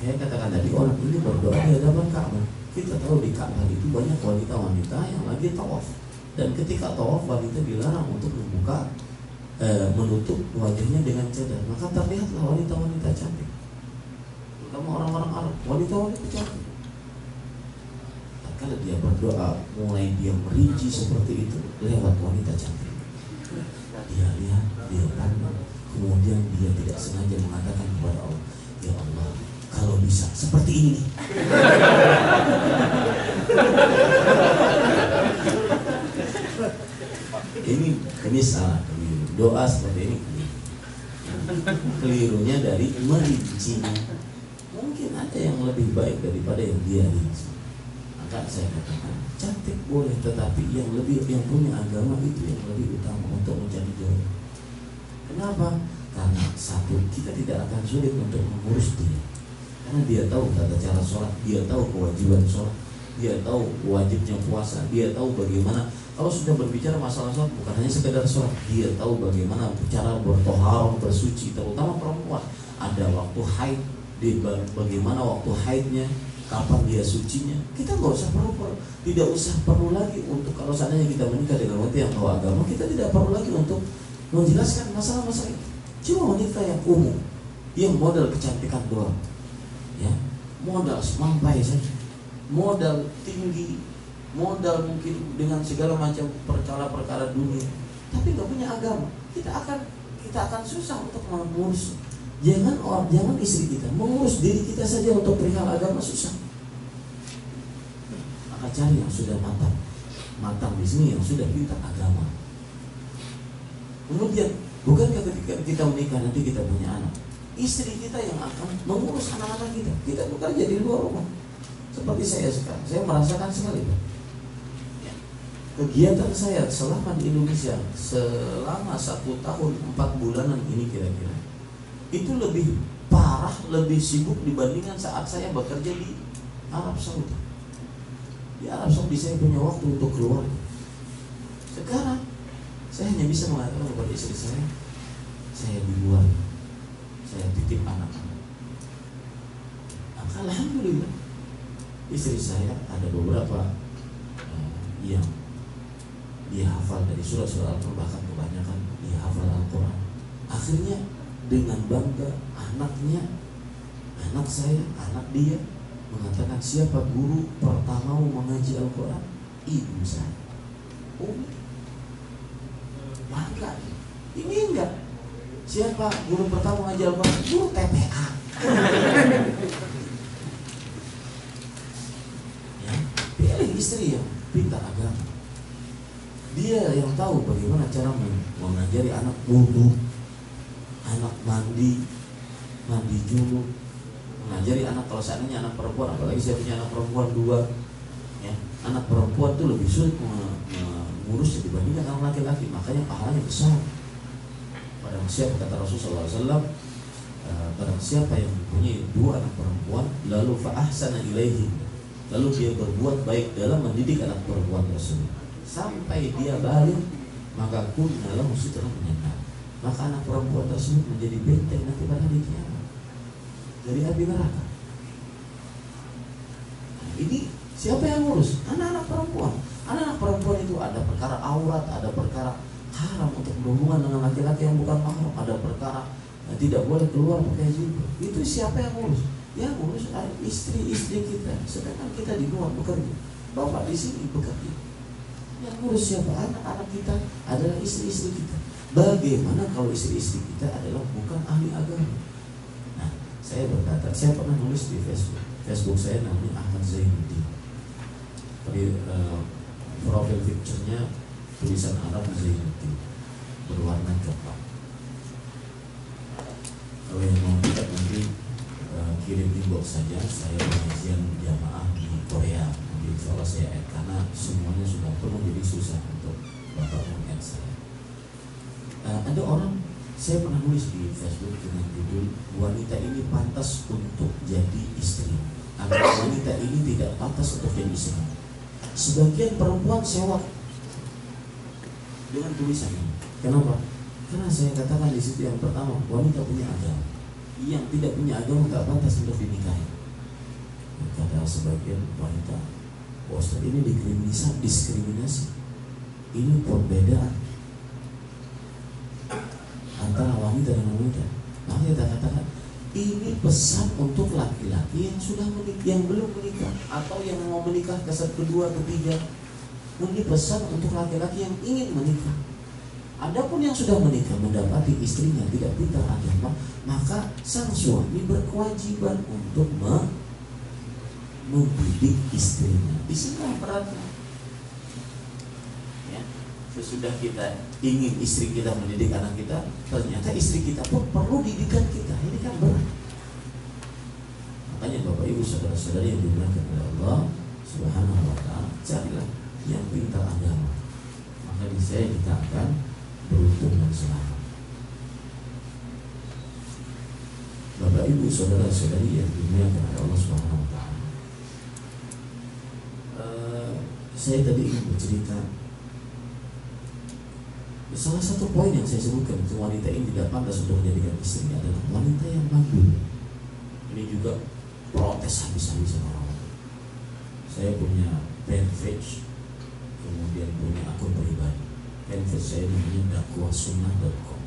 Saya katakan tadi, orang ini berdoa di hadapan Ka'bah. Kita tahu di Ka'bah itu banyak wanita-wanita yang lagi tawaf. Dan ketika tawaf, wanita dilarang untuk membuka, menutup wajahnya dengan cadar. Maka terlihatlah wanita-wanita cantik. Terutama orang-orang Arab, wanita-wanita cantik. Kalau dia berdoa, mulai dia merinci seperti itu lewat wanita cantik. Dia lihat, dia pandang, kemudian dia tidak sengaja mengatakan kepada Allah, ya Allah, kalau bisa seperti ini nih. Ini salah, keliru. Doa seperti ini keliru. Kelirunya dari merincinya. Mungkin ada yang lebih baik daripada yang dia rinci. Maka saya katakan cantik boleh, tetapi yang punya agama itu yang lebih utama untuk menjadi jodoh. Kenapa? Karena satu, kita tidak akan sulit untuk mengurus dia. Karena dia tahu tata cara sholat, dia tahu kewajiban sholat, dia tahu wajibnya puasa, dia tahu bagaimana. Kalau sudah berbicara masalah sholat, bukan hanya sekedar sholat, dia tahu bagaimana cara bertoharoh, bersuci, terutama perempuan. Ada waktu haid, bagaimana waktu haidnya, kapan dia sucinya. Kita tidak usah perlu lagi untuk, kalau seandainya kita menikah dengan wanita yang tahu agama, kita tidak perlu lagi untuk menjelaskan masalah-masalah itu. Cuma wanita yang umum, yang modal kecantikan doang, ya, modal semampai saja, modal tinggi, modal mungkin dengan segala macam perkara dunia, tapi nggak punya agama, kita akan susah untuk mengurus. Jangan istri kita, mengurus diri kita saja untuk perihal agama susah. Maka cari yang sudah matang di sini, yang sudah pintar agama. Kemudian, bukankah ketika kita menikah nanti kita punya anak, istri kita yang akan mengurus anak-anak kita. Kita bekerja di luar rumah. Seperti saya sekarang, saya merasakan sekali, Pak. Kegiatan saya selama di Indonesia, selama 1 tahun 4 bulanan ini kira-kira, itu lebih parah, lebih sibuk dibandingkan saat saya bekerja di Arab Saudi. Di Arab Saudi saya punya waktu untuk keluar. Sekarang saya hanya bisa mengatakan kepada istri saya di luar, saya titip anak-anak. Maka alhamdulillah istri saya ada beberapa yang dia hafal dari surah-surah Al-Quran, bahkan kebanyakan dia hafal Al-Quran. Akhirnya dengan bangga anak saya, anak dia mengatakan, siapa guru pertama mengaji Al-Quran? Ibu saya. Bangga. Ini enggak. Siapa guru pertama ngajar Al-Quran? Guru TPA. Ya, pilih istri yang pintar agama. Dia yang tahu bagaimana cara mengajari anak wudu, anak mandi junub, mengajari anak, kalau seandainya anak perempuan, apalagi saya punya anak perempuan 2, ya, anak perempuan itu lebih sulit mengurus dibandingkan anak laki-laki, makanya pahalanya besar. Barang siapa, kata Rasulullah SAW, barang siapa yang mempunyai 2 anak perempuan, lalu fa'ahsana ilaihim, lalu dia berbuat baik dalam mendidik anak perempuan tersebut sampai dia balik, maka kunna lahu sitran minan nar, maka anak perempuan tersebut menjadi benteng nanti pada hari kiamat dari api neraka. Nah, ini siapa yang ngurus? Anak-anak perempuan. Anak-anak perempuan itu ada perkara aurat, ada perkara haram untuk berhubungan dengan laki-laki yang bukan mahram, ada perkara tidak boleh keluar pakai jilbab. Itu siapa yang ngurus? Yang ngurus istri-istri kita. Sedangkan kita di luar bekerja, bapak di sini bekerja. Yang ngurus siapa? Anak-anak kita adalah istri-istri kita. Bagaimana kalau istri-istri kita adalah bukan ahli agama? Nah, saya berkata, saya pernah nulis di Facebook saya namanya Ahmad Zainuddin. Profil picture-nya tulisan Arab Zainuddin berwarna coklat. Kalau yang mau lihat nanti kirim inbox saja. Saya pengajian jamaah di Korea. Nanti insya Allah saya add, karena semuanya sudah penuh, jadi susah untuk bapak meng-add saya. Ada orang, saya pernah nulis di Facebook dengan judul wanita ini pantas untuk jadi istri, atau wanita ini tidak pantas untuk jadi istri. Sebagian perempuan sewa dengan tulisan ini. Kenapa? Karena saya katakan di situ yang pertama, wanita punya agama. Yang tidak punya agama nggak pantas untuk dinikahi. Kata sebagian wanita, Ustaz, ini diskriminasi. Ini perbedaan antara wanita dengan wanita. Makanya kita katakan ini pesan untuk laki-laki yang sudah menikah, yang belum menikah, atau yang mau menikah ke kedua, ketiga. Ini pesan untuk laki-laki yang ingin menikah. Adapun yang sudah menikah mendapati istrinya tidak pintar agama, maka sang suami berkewajiban untuk mendidik istrinya. Di sini perannya. Ya, sesudah kita ingin istri kita mendidik anak kita, ternyata istri kita pun perlu didikan kita. Ini kan berat. Makanya Bapak Ibu saudara-saudari yang dimuliakan oleh Allah Subhanahu wa taala, carilah yang pintar agama. Maka di saya kita akan beruntung dan selamat. Bapak Ibu saudara-saudari yang dimuliakan oleh Allah Subhanahu wa taala. Saya tadi ingin bercerita. Salah satu poin yang saya sebutkan, wanita ini tidak pantas untuk menjadikan istri adalah wanita yang mandul. Ini juga protes habis-habisan orang. Saya punya fanpage, kemudian punya akun pribadi. Fanpage saya namanya dakwahsunnah.com.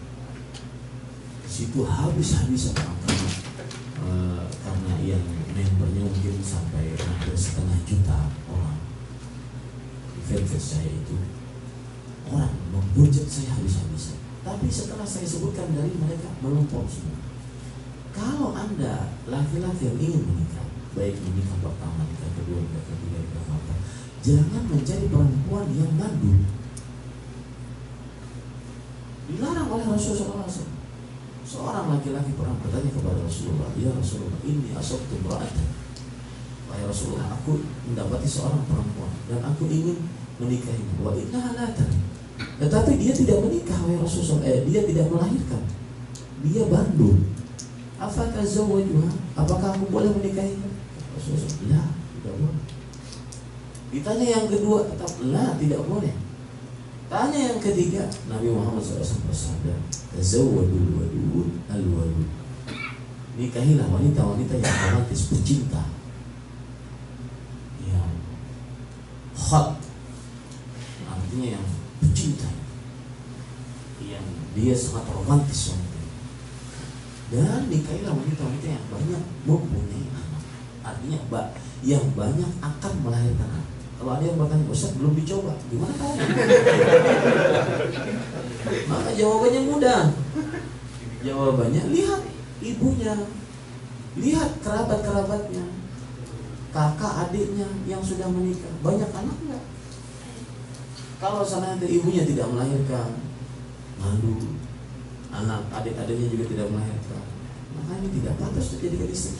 Di situ habis-habisan orang karena yang membernya mungkin sampai hampir 1,5 juta orang. Di fanpage saya itu orang membujat saya habis-habisan. Tapi setelah saya sebutkan dari mereka melempar semua. Kalau Anda laki-laki yang ingin menikah, baik menikah pertama, nikah kedua, nikah ketiga, nikah keempat, jangan mencari perempuan yang mandul. Dilarang oleh Rasulullah SAW. Seorang laki-laki pernah bertanya kepada Rasulullah, "Ya Rasulullah, ini asabtu imra'atan." Wahai Rasulullah, aku mendapati seorang perempuan dan aku ingin menikahinya. Wa innaha la tanib. Tetapi dia tidak menikah, wahai Rasulullah. Dia tidak melahirkan. Dia bandul. Afaka zawwajuha? Apakah aku boleh menikahinya? Rasulullah, "La, tidak boleh." Ditanya yang kedua, tetap la, tidak boleh. Tanya yang ketiga, Nabi Muhammad SAW bersabda, "Tazawwadul wadud al-wadud." Nikahilah wanita-wanita yang romantis, pecinta, yang hot, artinya yang pecinta, yang dia sangat romantis wanita. Dan nikahilah wanita-wanita yang banyak mempunyai anak, artinya yang banyak akan melahirkan anak. Kalau ada yang bertanya, Ustaz belum dicoba, gimana tahu? Maka jawabannya mudah. Jawabannya lihat ibunya, lihat kerabat-kerabatnya, kakak adiknya yang sudah menikah, banyak anak nggak? Kalau seandainya ibunya tidak melahirkan, malu, anak adik-adiknya juga tidak melahirkan, maka ini tidak pantas terjadi istri.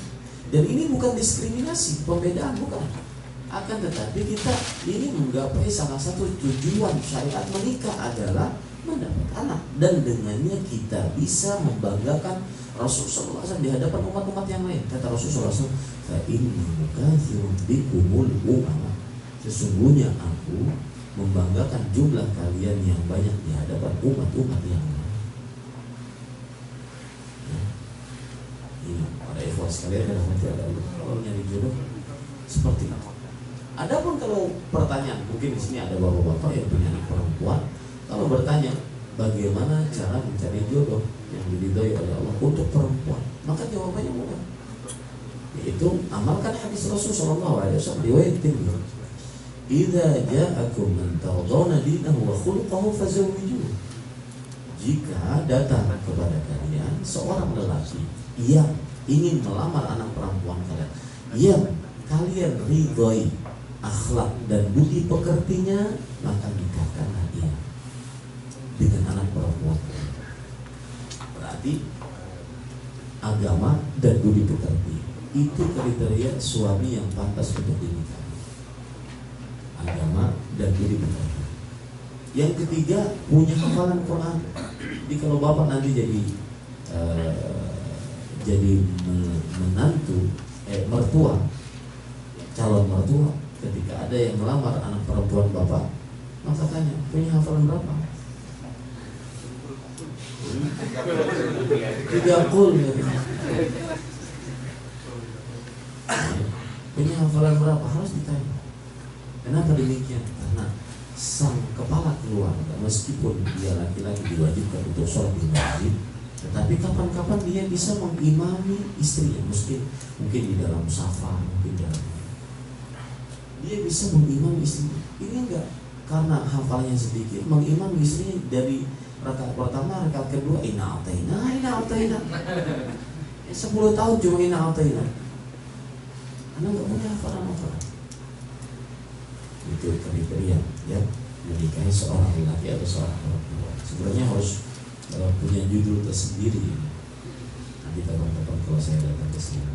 Dan ini bukan diskriminasi, pembedaan bukan. Akan tetapi kita ini menggapai salah satu tujuan syariat menikah adalah mendapat anak, dan dengannya kita bisa membanggakan Rasulullah SAW di hadapan umat-umat yang lain. Kata Rasulullah SAW, "Inni mukatsirun bikumul umama." Sesungguhnya aku membanggakan jumlah kalian yang banyak di hadapan umat-umat yang lain. Ini para ikhwan sekalian yang dirahmati Allah. Kalau nyari jodoh seperti itu. Adapun kalau pertanyaan, mungkin di sini ada bapak-bapak yang punya anak perempuan, kalau bertanya bagaimana cara mencari jodoh yang diridhoi oleh Allah untuk perempuan, maka jawabannya mudah, yaitu amalkan hadis Rasulullah SAW riwayat Tirmidzi, "Idza ja'akum man tardawna dinahu wa khuluquhu fazawwijuhu." Jika datang kepada kalian seorang lelaki yang ingin melamar anak perempuan kalian, yang kalian ridhoi akhlak dan budi pekertinya, maka nikahkanlah dia dengan anak perempuan. Berarti agama dan budi pekerti itu kriteria suami yang pantas untuk dinikahi. Agama dan budi pekerti. Yang ketiga, punya hafalan Quran. Jadi kalau bapak nanti jadi menantu mertua, calon mertua, ketika ada yang melamar anak perempuan bapak, maka tanya, punya hafalan berapa? 30 ya. Punya hafalan berapa? Harus ditanya. Kenapa demikian? Karena sang kepala keluarga, meskipun dia laki-laki diwajibkan untuk sholat di masjid, tetapi kapan-kapan dia bisa mengimami istrinya, mungkin di dalam safar, mungkin dalam, dia bisa mengimami istrinya. Ini enggak karena hafalnya sedikit, mengimami istrinya dari rakaat pertama, rakaat kedua, inna ataina. 10 tahun cuma inna ataina. Anda nggak punya hafalan. Itu kriteria ya menikahi seorang laki atau seorang perempuan. Sebenarnya harus punya judul tersendiri. Nanti kapan-kapan kalau saya datang ke sini.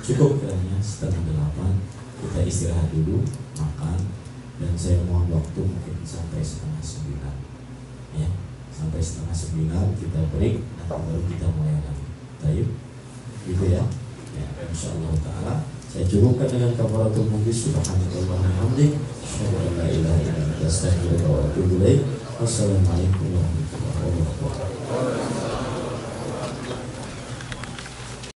Cukup kiranya 7:30 kita istirahat dulu, makan, dan saya mohon waktu mungkin sampai 8:30. Ya, sampai 8:30 kita break, nanti baru kita mulai lagi. Baik, gitu ya. Ya, insyaallah taala saya cukupkan dengan kafaratul majlis. Subhanallah walhamdulillah, la ilaha illa anta, astaghfiruka wa atubu ilaik. Wassalamualaikum warahmatullahi wabarakatuh.